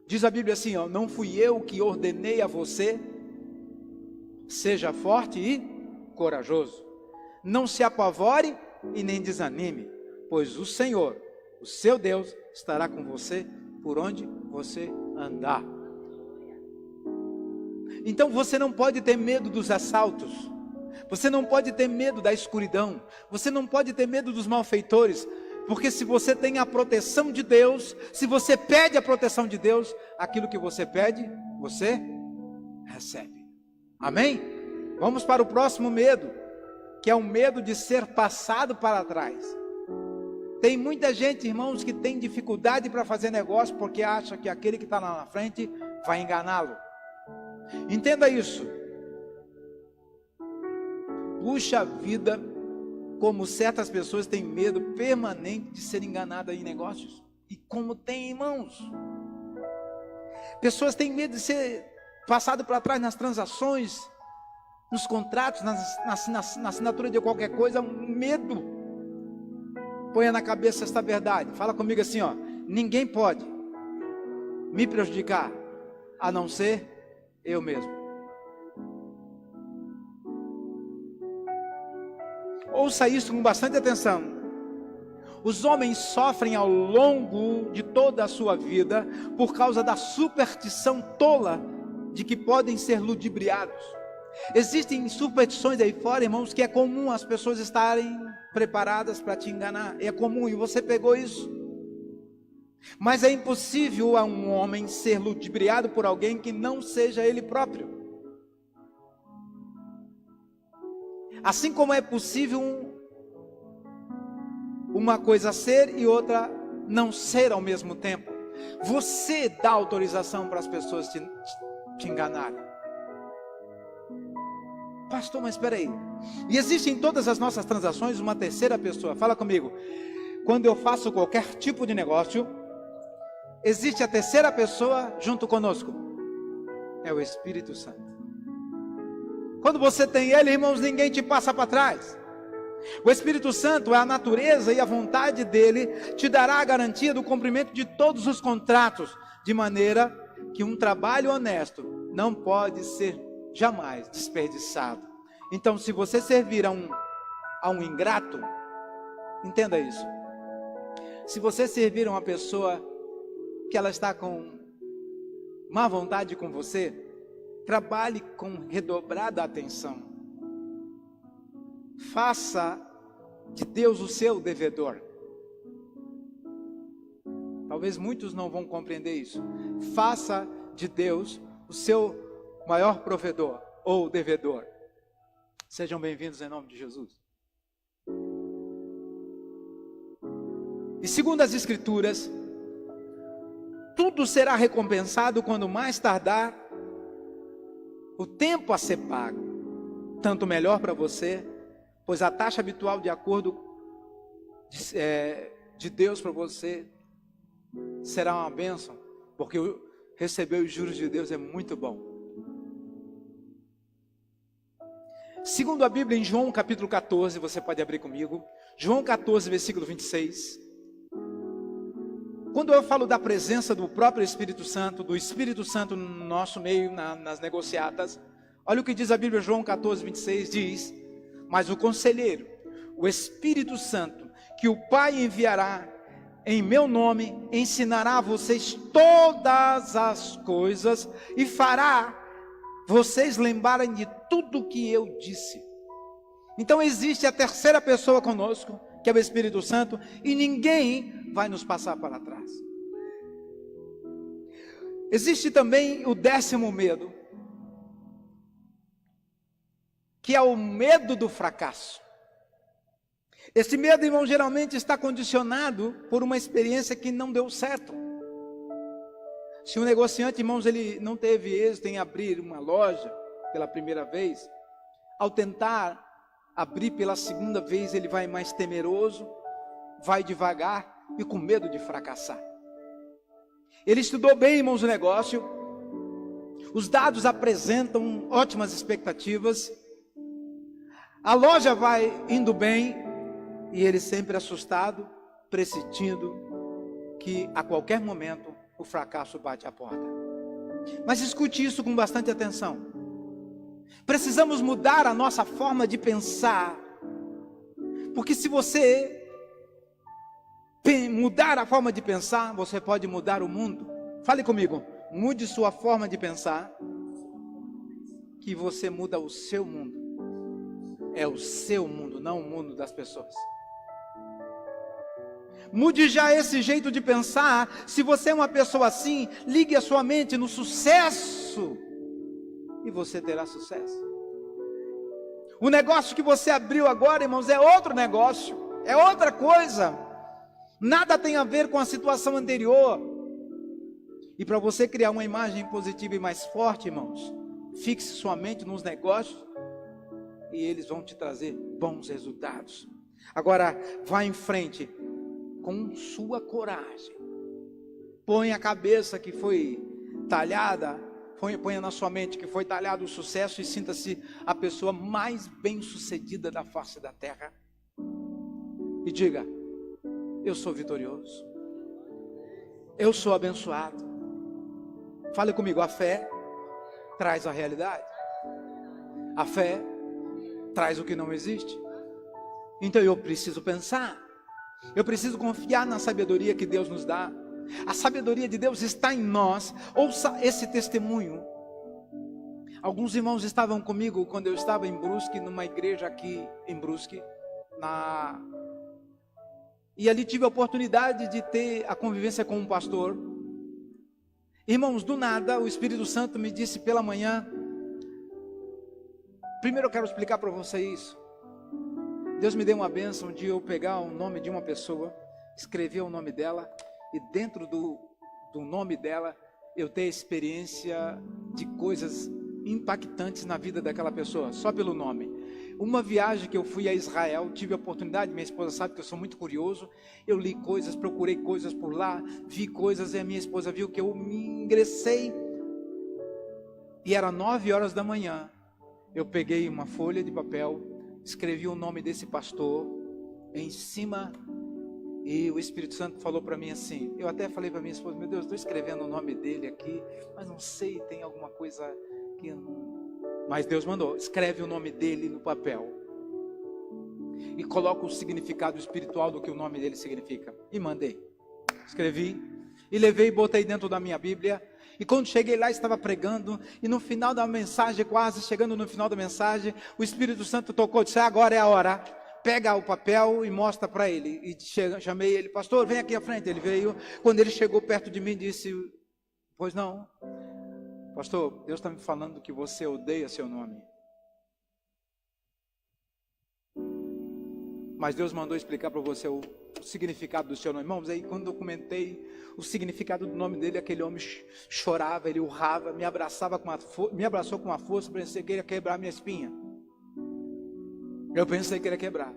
A: Diz a Bíblia assim, ó: não fui eu que ordenei a você, seja forte e corajoso. Não se apavore e nem desanime, pois o Senhor, o seu Deus, estará com você por onde você andar. Então você não pode ter medo dos assaltos, você não pode ter medo da escuridão, você não pode ter medo dos malfeitores, porque se você tem a proteção de Deus, se você pede a proteção de Deus, aquilo que você pede, você recebe. Amém? Vamos para o próximo medo, que é o medo de ser passado para trás. Tem muita gente, irmãos, que tem dificuldade para fazer negócio, porque acha que aquele que está lá na frente vai enganá-lo. Entenda isso. Puxa vida, como certas pessoas têm medo permanente de ser enganadas em negócios. E como tem, irmãos. Pessoas têm medo de ser passado para trás nas transações, nos contratos, na assinatura de qualquer coisa. Medo. Ponha na cabeça esta verdade. Fala comigo assim, ó: ninguém pode me prejudicar, a não ser eu mesmo. Ouça isso com bastante atenção. Os homens sofrem ao longo de toda a sua vida por causa da superstição tola de que podem ser ludibriados. Existem superstições aí fora, irmãos, que é comum as pessoas estarem preparadas para te enganar. É comum, e você pegou isso. Mas é impossível a um homem ser ludibriado por alguém que não seja ele próprio. Assim como é possível uma coisa ser e outra não ser ao mesmo tempo. Você dá autorização para as pessoas te enganarem. Pastor, mas espera aí. E existe em todas as nossas transações uma terceira pessoa. Fala comigo. Quando eu faço qualquer tipo de negócio, existe a terceira pessoa junto conosco. É o Espírito Santo. Quando você tem Ele, irmãos, ninguém te passa para trás. O Espírito Santo é a natureza e a vontade dEle, te dará a garantia do cumprimento de todos os contratos, de maneira que um trabalho honesto não pode ser jamais desperdiçado. Então, se você servir a um ingrato, entenda isso. Se você servir a uma pessoa que ela está com má vontade com você, trabalhe com redobrada atenção. Faça de Deus o seu devedor. Talvez muitos não vão compreender isso. Faça de Deus o seu maior provedor ou devedor. Sejam bem-vindos em nome de Jesus. E segundo as Escrituras, tudo será recompensado quando mais tardar o tempo a ser pago. Tanto melhor para você, pois a taxa habitual de acordo de Deus para você será uma bênção, porque receber os juros de Deus é muito bom. Segundo a Bíblia, em João capítulo 14, você pode abrir comigo, João 14, versículo 26. Quando eu falo da presença do próprio Espírito Santo, do Espírito Santo no nosso meio, nas negociatas, olha o que diz a Bíblia, João 14, 26, diz: mas o conselheiro, o Espírito Santo, que o Pai enviará em meu nome, ensinará a vocês todas as coisas e fará vocês lembrarem de tudo que eu disse. Então existe a terceira pessoa conosco, que é o Espírito Santo, e ninguém vai nos passar para trás. Existe também o 10º medo, que é o medo do fracasso. Esse medo, irmão, geralmente está condicionado por uma experiência que não deu certo. Se um negociante, irmãos, ele não teve êxito em abrir uma loja pela primeira vez, ao tentar abrir pela segunda vez, ele vai mais temeroso, vai devagar e com medo de fracassar. Ele estudou bem, irmãos, o negócio, os dados apresentam ótimas expectativas, a loja vai indo bem, e ele sempre assustado, pressentindo que a qualquer momento o fracasso bate à porta. Mas escute isso com bastante atenção. Precisamos mudar a nossa forma de pensar, porque se você mudar a forma de pensar, você pode mudar o mundo. Fale comigo, mude sua forma de pensar, que você muda o seu mundo. É o seu mundo, não o mundo das pessoas. Mude já esse jeito de pensar. Se você é uma pessoa assim, ligue a sua mente no sucesso e você terá sucesso. O negócio que você abriu agora, irmãos, é outro negócio, é outra coisa. Nada tem a ver com a situação anterior. E para você criar uma imagem positiva e mais forte, irmãos, fixe sua mente nos negócios e eles vão te trazer bons resultados. Agora, vá em frente com sua coragem. Põe a cabeça que foi talhada, ponha na sua mente que foi talhado o sucesso e sinta-se a pessoa mais bem-sucedida da face da terra. E diga: eu sou vitorioso. Eu sou abençoado. Fale comigo, a fé traz a realidade. A fé traz o que não existe. Então eu preciso pensar. Eu preciso confiar na sabedoria que Deus nos dá. A sabedoria de Deus está em nós. Ouça esse testemunho. Alguns irmãos estavam comigo quando eu estava em Brusque, numa igreja aqui em Brusque, e ali tive a oportunidade de ter a convivência com um pastor. Irmãos, do nada, o Espírito Santo me disse pela manhã. Primeiro eu quero explicar para vocês. Deus me deu uma bênção de eu pegar o nome de uma pessoa, escrever o nome dela, e dentro do nome dela, eu ter a experiência de coisas impactantes na vida daquela pessoa, só pelo nome. Uma viagem que eu fui a Israel, tive a oportunidade, minha esposa sabe que eu sou muito curioso, eu li coisas, procurei coisas por lá, vi coisas, e a minha esposa viu que eu me ingressei, e era 9 horas da manhã, eu peguei uma folha de papel, escrevi o nome desse pastor em cima, e o Espírito Santo falou para mim assim, eu até falei para minha esposa, meu Deus, estou escrevendo o nome dele aqui, mas não sei, tem alguma coisa que eu não... Mas Deus mandou, escreve o nome dele no papel, e coloca o significado espiritual do que o nome dele significa, e mandei, escrevi, e levei e botei dentro da minha Bíblia. E quando cheguei lá, estava pregando, e no final da mensagem, quase chegando no final da mensagem, o Espírito Santo tocou, disse, agora é a hora, pega o papel e mostra para ele. E chamei ele, pastor, vem aqui à frente. Ele veio, quando ele chegou perto de mim, disse, pois não, pastor, Deus está me falando que você odeia seu nome. Mas Deus mandou explicar para você o significado do seu nome. Irmãos, aí quando eu comentei o significado do nome dele, aquele homem chorava, ele urrava, me abraçou com uma força, pensei que ele ia quebrar minha espinha. Eu pensei que ele ia quebrar.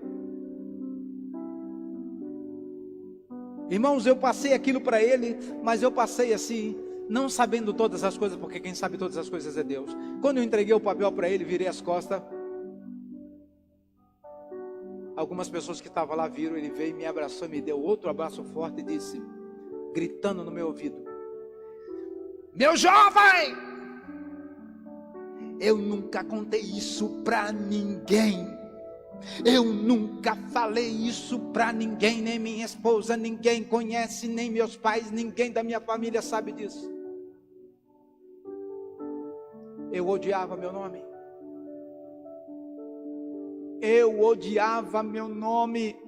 A: Irmãos, eu passei aquilo para ele, mas eu passei assim, não sabendo todas as coisas, porque quem sabe todas as coisas é Deus. Quando eu entreguei o papel para ele, virei as costas. Algumas pessoas que estavam lá viram, ele veio, me abraçou, me deu outro abraço forte e disse, gritando no meu ouvido, meu jovem, eu nunca contei isso para ninguém, Eu nunca falei isso para ninguém, nem minha esposa, ninguém conhece, nem meus pais, ninguém da minha família sabe disso. Eu odiava meu nome. Eu odiava meu nome.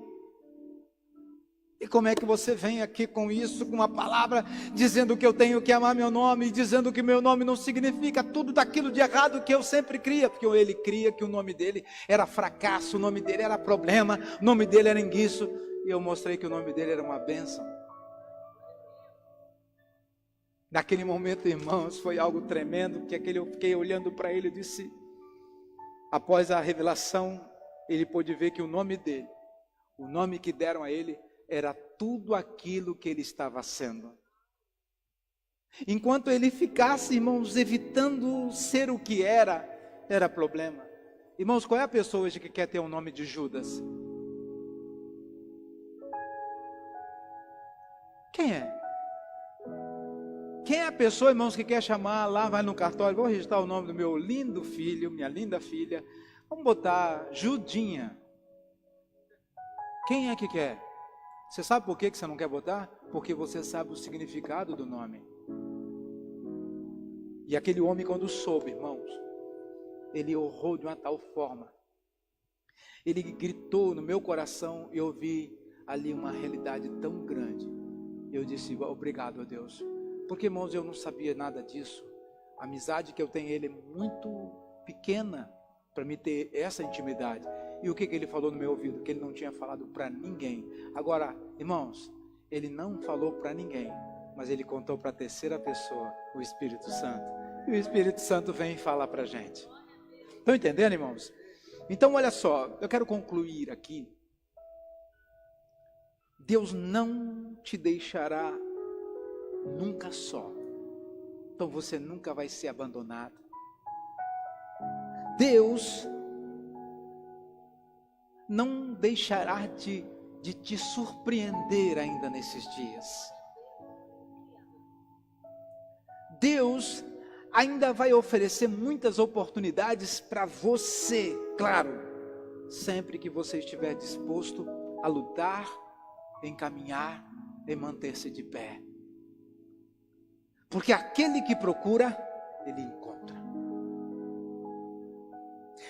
A: E como é que você vem aqui com isso, com uma palavra, dizendo que eu tenho que amar meu nome, dizendo que meu nome não significa tudo daquilo de errado que eu sempre cria, porque ele cria que o nome dele era fracasso, o nome dele era problema, o nome dele era enguiço, e eu mostrei que o nome dele era uma bênção. Naquele momento, irmãos, foi algo tremendo, que eu fiquei olhando para ele e disse, após a revelação, ele pôde ver que o nome dele, o nome que deram a ele, era tudo aquilo que ele estava sendo. Enquanto ele ficasse, irmãos, evitando ser o que era problema. Irmãos, qual é a pessoa hoje que quer ter o nome de Judas? Quem é? Quem é a pessoa, irmãos, que quer chamar lá, vai no cartório, vou registrar o nome do meu lindo filho, minha linda filha, vamos botar Judinha. Quem é que quer? Você sabe por que você não quer botar? Porque você sabe o significado do nome. E aquele homem, quando soube, irmãos, ele honrou de uma tal forma. Ele gritou no meu coração e eu vi ali uma realidade tão grande. Eu disse, obrigado a Deus. Porque, irmãos, eu não sabia nada disso. A amizade que eu tenho ele é muito pequena para me ter essa intimidade. E o que ele falou no meu ouvido? Que ele não tinha falado para ninguém. Agora, irmãos, ele não falou para ninguém, mas ele contou para a terceira pessoa, o Espírito Santo. E o Espírito Santo vem e fala para a gente. Estão entendendo, irmãos? Então, olha só, eu quero concluir aqui. Deus não te deixará nunca só. Então você nunca vai ser abandonado. Deus não deixará de te surpreender ainda nesses dias. Deus ainda vai oferecer muitas oportunidades para você, claro, sempre que você estiver disposto a lutar, em caminhar, em manter-se de pé. Porque aquele que procura, ele encontra.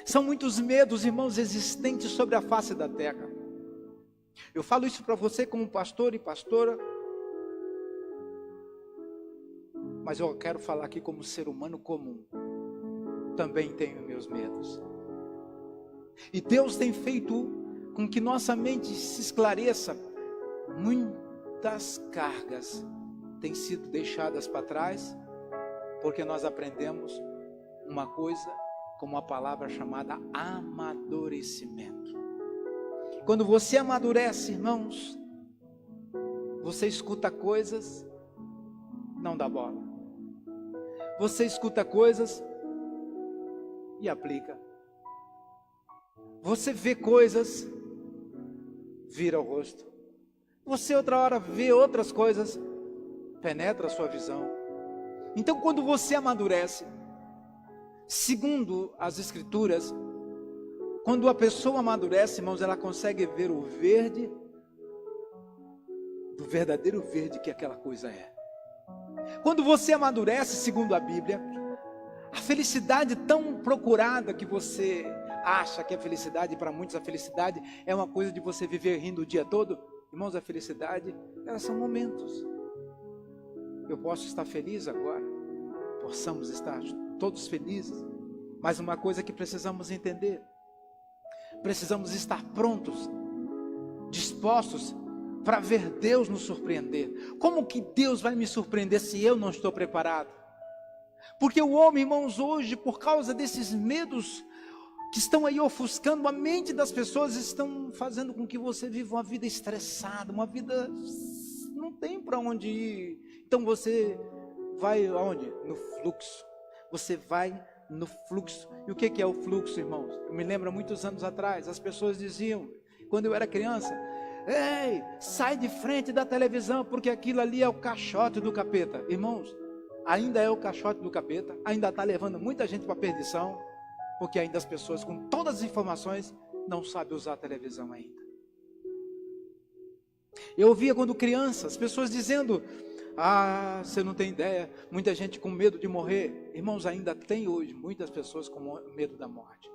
A: São muitos medos, irmãos, existentes sobre a face da terra. Eu falo isso para você como pastor e pastora, mas eu quero falar aqui como ser humano comum. Também tenho meus medos. E Deus tem feito com que nossa mente se esclareça. Muitas cargas têm sido deixadas para trás, porque nós aprendemos uma coisa com uma palavra chamada amadurecimento. Quando você amadurece, irmãos, você escuta coisas, não dá bola. Você escuta coisas e aplica. Você vê coisas, vira o rosto. Você outra hora vê outras coisas, penetra a sua visão. Então quando você amadurece, segundo as escrituras, quando a pessoa amadurece, irmãos, ela consegue ver o verde, do verdadeiro verde que aquela coisa é. Quando você amadurece, segundo a Bíblia, a felicidade tão procurada que você acha que é felicidade, para muitos a felicidade é uma coisa de você viver rindo o dia todo. Irmãos, a felicidade, elas são momentos. Eu posso estar feliz agora, possamos estar todos felizes, mas uma coisa que precisamos entender, precisamos estar prontos, dispostos para ver Deus nos surpreender. Como que Deus vai me surpreender se eu não estou preparado? Porque o homem, irmãos, hoje, por causa desses medos que estão aí ofuscando a mente das pessoas, estão fazendo com que você viva uma vida estressada, uma vida, não tem para onde ir. Então você vai aonde? No fluxo. Você vai no fluxo. E o que é o fluxo, irmãos? Eu me lembro, muitos anos atrás, as pessoas diziam, quando eu era criança: ei, sai de frente da televisão, porque aquilo ali é o caixote do capeta. Irmãos, ainda é o caixote do capeta, ainda está levando muita gente para a perdição, porque ainda as pessoas com todas as informações não sabe usar a televisão ainda. Eu ouvia quando criança, as pessoas dizendo: ah, você não tem ideia, muita gente com medo de morrer. Irmãos, ainda tem hoje muitas pessoas com medo da morte.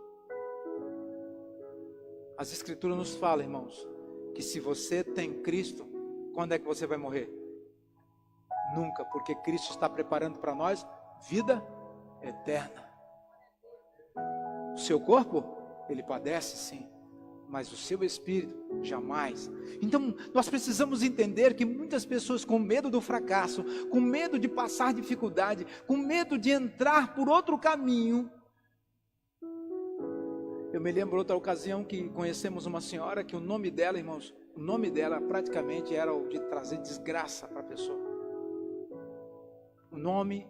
A: As Escrituras nos falam, irmãos, que se você tem Cristo, quando é que você vai morrer? Nunca, porque Cristo está preparando para nós vida eterna. O seu corpo, ele padece sim, mas o seu espírito, jamais. Então, nós precisamos entender que muitas pessoas com medo do fracasso, com medo de passar dificuldade, com medo de entrar por outro caminho. Eu me lembro outra ocasião que conhecemos uma senhora que o nome dela, irmãos, o nome dela praticamente era o de trazer desgraça para a pessoa. O nome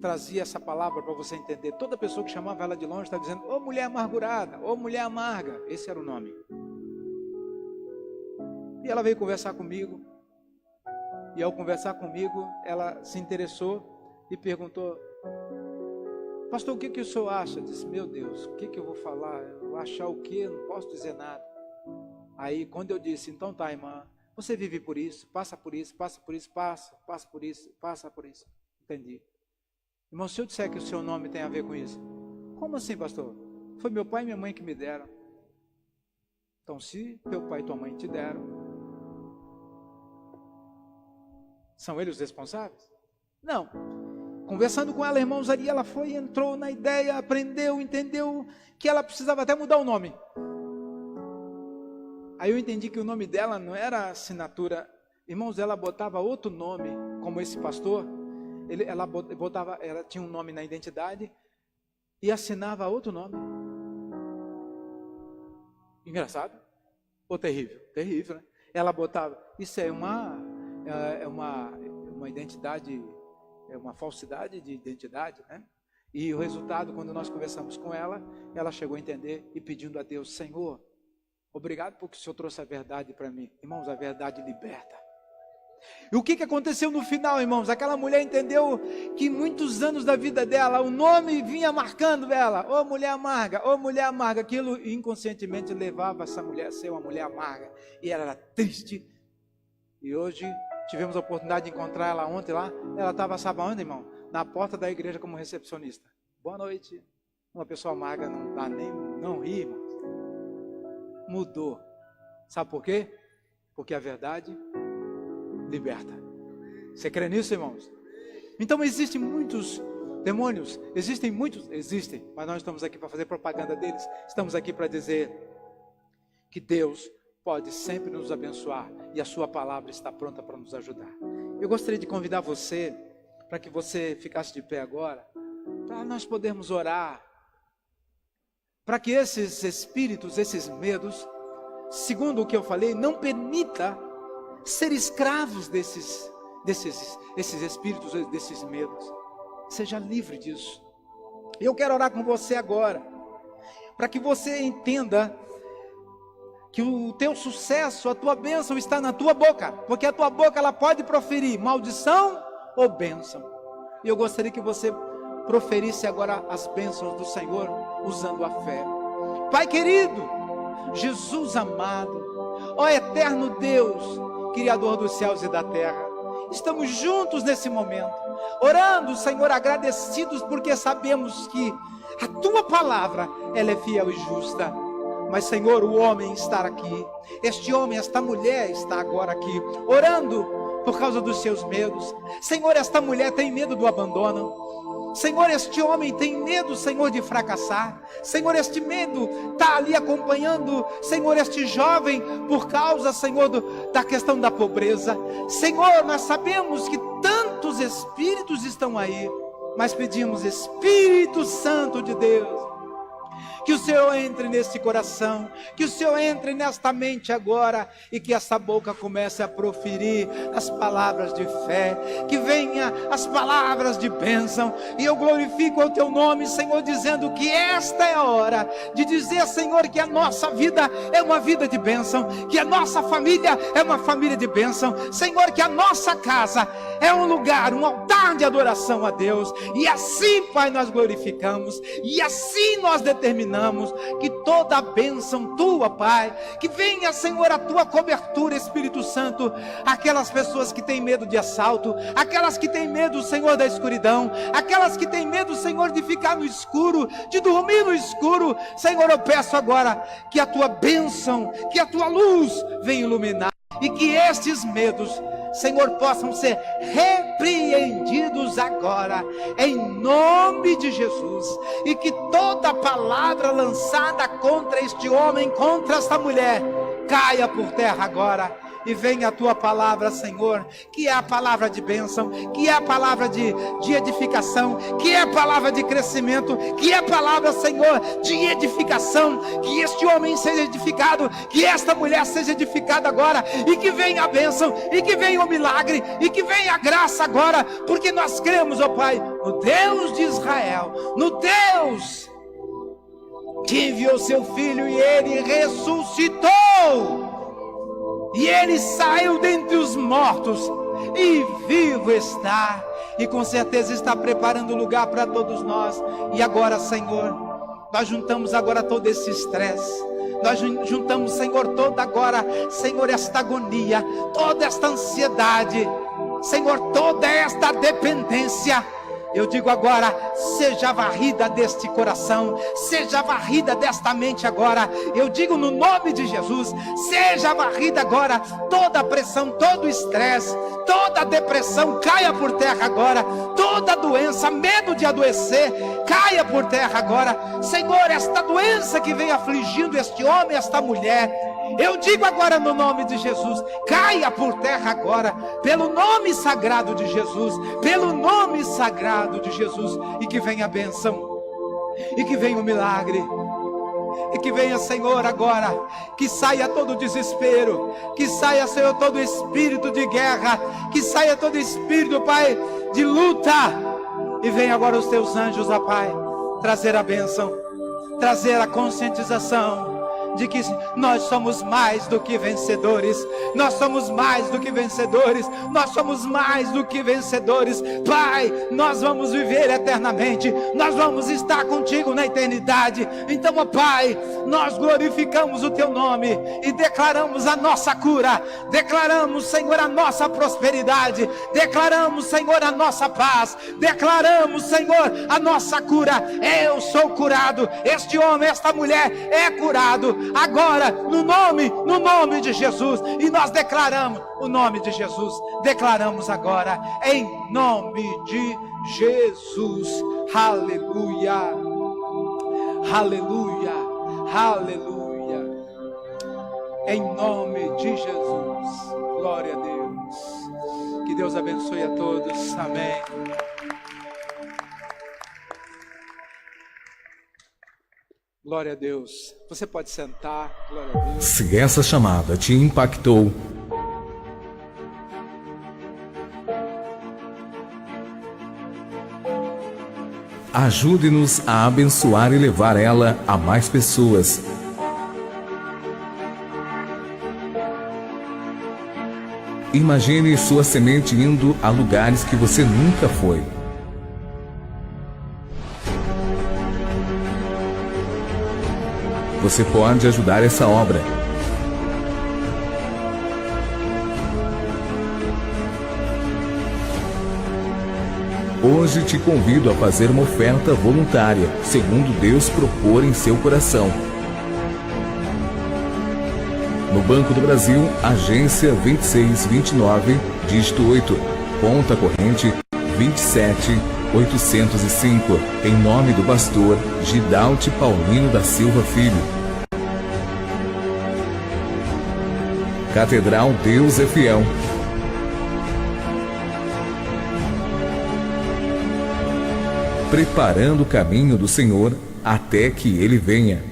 A: trazia essa palavra para você entender. Toda pessoa que chamava ela de longe estava dizendo: ô mulher amargurada, ô mulher amarga. Esse era o nome. E ela veio conversar comigo. E ao conversar comigo, ela se interessou e perguntou: pastor, o que o senhor acha? Eu disse: meu Deus, o que eu vou falar? Eu vou achar o quê? Eu não posso dizer nada. Aí quando eu disse: então tá, irmã, você vive por isso, passa por isso, passa por isso, passa por isso, passa por isso. Entendi. Irmão, se eu disser que o seu nome tem a ver com isso, como assim, pastor? Foi meu pai e minha mãe que me deram. Então, se teu pai e tua mãe te deram, são eles os responsáveis? Não. Conversando com ela, irmãos, ali ela foi, entrou na ideia, aprendeu, entendeu que ela precisava até mudar o nome. Aí eu entendi que o nome dela não era assinatura. Irmãos, ela botava outro nome, como esse pastor. Ela tinha um nome na identidade e assinava outro nome. Engraçado? Ou terrível? Terrível, né? Ela botava, isso é uma identidade, é uma falsidade de identidade, né? E o resultado, quando nós conversamos com ela, ela chegou a entender e pedindo a Deus: Senhor, obrigado porque o Senhor trouxe a verdade para mim. Irmãos, a verdade liberta. E o que aconteceu no final, irmãos? Aquela mulher entendeu que muitos anos da vida dela, o nome vinha marcando ela: ô mulher amarga, ô mulher amarga. Aquilo inconscientemente levava essa mulher a ser uma mulher amarga. E ela era triste. E hoje tivemos a oportunidade de encontrar ela ontem lá. Ela estava, sabe onde, irmão? Na porta da igreja como recepcionista. Boa noite. Uma pessoa amarga não dá nem, não ri, irmãos. Mudou. Sabe por quê? Porque a verdade liberta. Você crê nisso, irmãos? Então existem muitos demônios, existem, mas nós estamos aqui para fazer propaganda deles. Estamos aqui para dizer que Deus pode sempre nos abençoar e a sua palavra está pronta para nos ajudar. Eu gostaria de convidar você para que você ficasse de pé agora, para nós podermos orar, para que esses espíritos, esses medos, segundo o que eu falei, não permita ser escravos desses espíritos, desses medos. Seja livre disso. Eu quero orar com você agora, para que você entenda que o teu sucesso, a tua bênção está na tua boca, porque a tua boca ela pode proferir maldição ou bênção. E eu gostaria que você proferisse agora as bênçãos do Senhor usando a fé. Pai querido, Jesus amado, ó eterno Deus, Criador dos céus e da terra, estamos juntos nesse momento, orando, Senhor, agradecidos, porque sabemos que a Tua palavra, ela é fiel e justa. Mas, Senhor, o homem está aqui, este homem, esta mulher está agora aqui, orando por causa dos seus medos. Senhor, esta mulher tem medo do abandono. Senhor, este homem tem medo, Senhor, de fracassar. Senhor, este medo está ali acompanhando, Senhor, este jovem, por causa, Senhor, da questão da pobreza. Senhor, nós sabemos que tantos espíritos estão aí, mas pedimos, Espírito Santo de Deus, que o Senhor entre nesse coração, que o Senhor entre nesta mente agora, e que essa boca comece a proferir as palavras de fé, que venha as palavras de bênção, e eu glorifico o Teu nome, Senhor, dizendo que esta é a hora de dizer, Senhor, que a nossa vida é uma vida de bênção, que a nossa família é uma família de bênção, Senhor, que a nossa casa é um lugar, um altar de adoração a Deus. E assim, Pai, nós glorificamos, e assim nós determinamos que toda a bênção tua, Pai, que venha, Senhor, a tua cobertura, Espírito Santo, aquelas pessoas que têm medo de assalto, aquelas que têm medo, Senhor, da escuridão, aquelas que têm medo, Senhor, de ficar no escuro, de dormir no escuro. Senhor, eu peço agora que a tua bênção, que a tua luz venha iluminar, e que estes medos, Senhor, possam ser repreendidos agora, em nome de Jesus, e que toda palavra lançada contra este homem, contra esta mulher, caia por terra agora. E venha a tua palavra, Senhor, que é a palavra de bênção, que é a palavra de edificação, que é a palavra de crescimento, que é a palavra, Senhor, de edificação. Que este homem seja edificado, que esta mulher seja edificada agora, e que venha a bênção, e que venha o milagre, e que venha a graça agora, porque nós cremos, ó Pai, no Deus de Israel, no Deus que enviou seu Filho e ele ressuscitou. E ele saiu dentre os mortos e vivo está, e com certeza está preparando lugar para todos nós. E agora, Senhor, nós juntamos agora todo esse estresse, nós juntamos, Senhor, toda agora, Senhor, esta agonia, toda esta ansiedade, Senhor, toda esta dependência. Eu digo agora, seja varrida deste coração, seja varrida desta mente agora. Eu digo no nome de Jesus, seja varrida agora toda a pressão, todo o estresse, toda a depressão, caia por terra agora. Toda doença, medo de adoecer, caia por terra agora. Senhor, esta doença que vem afligindo este homem, esta mulher, eu digo agora no nome de Jesus, caia por terra agora, pelo nome sagrado de Jesus, pelo nome sagrado de Jesus, e que venha a bênção, e que venha o milagre, e que venha, Senhor, agora, que saia todo desespero, que saia, Senhor, todo espírito de guerra, que saia todo espírito, Pai, de luta, e venha agora os teus anjos, ó Pai, trazer a bênção, trazer a conscientização de que nós somos mais do que vencedores, nós somos mais do que vencedores, nós somos mais do que vencedores. Pai, nós vamos viver eternamente, nós vamos estar contigo na eternidade. Então, ó Pai, nós glorificamos o teu nome e declaramos a nossa cura, declaramos, Senhor, a nossa prosperidade, declaramos, Senhor, a nossa paz, declaramos, Senhor, a nossa cura. Eu sou curado, este homem, esta mulher é curado agora, no nome de Jesus. E nós declaramos o nome de Jesus, declaramos agora, em nome de Jesus. Aleluia, aleluia, aleluia, em nome de Jesus. Glória a Deus. Que Deus abençoe a todos. Amém. Glória a Deus. Você pode sentar. Glória a Deus.
B: Se essa chamada te impactou, ajude-nos a abençoar e levar ela a mais pessoas. Imagine sua semente indo a lugares que você nunca foi. Você pode ajudar essa obra. Hoje te convido a fazer uma oferta voluntária, segundo Deus propor em seu coração. No Banco do Brasil, agência 2629, dígito 8, conta corrente 27805, em nome do pastor Gidalte Paulino da Silva Filho. Catedral Deus é Fiel. Preparando o caminho do Senhor até que Ele venha.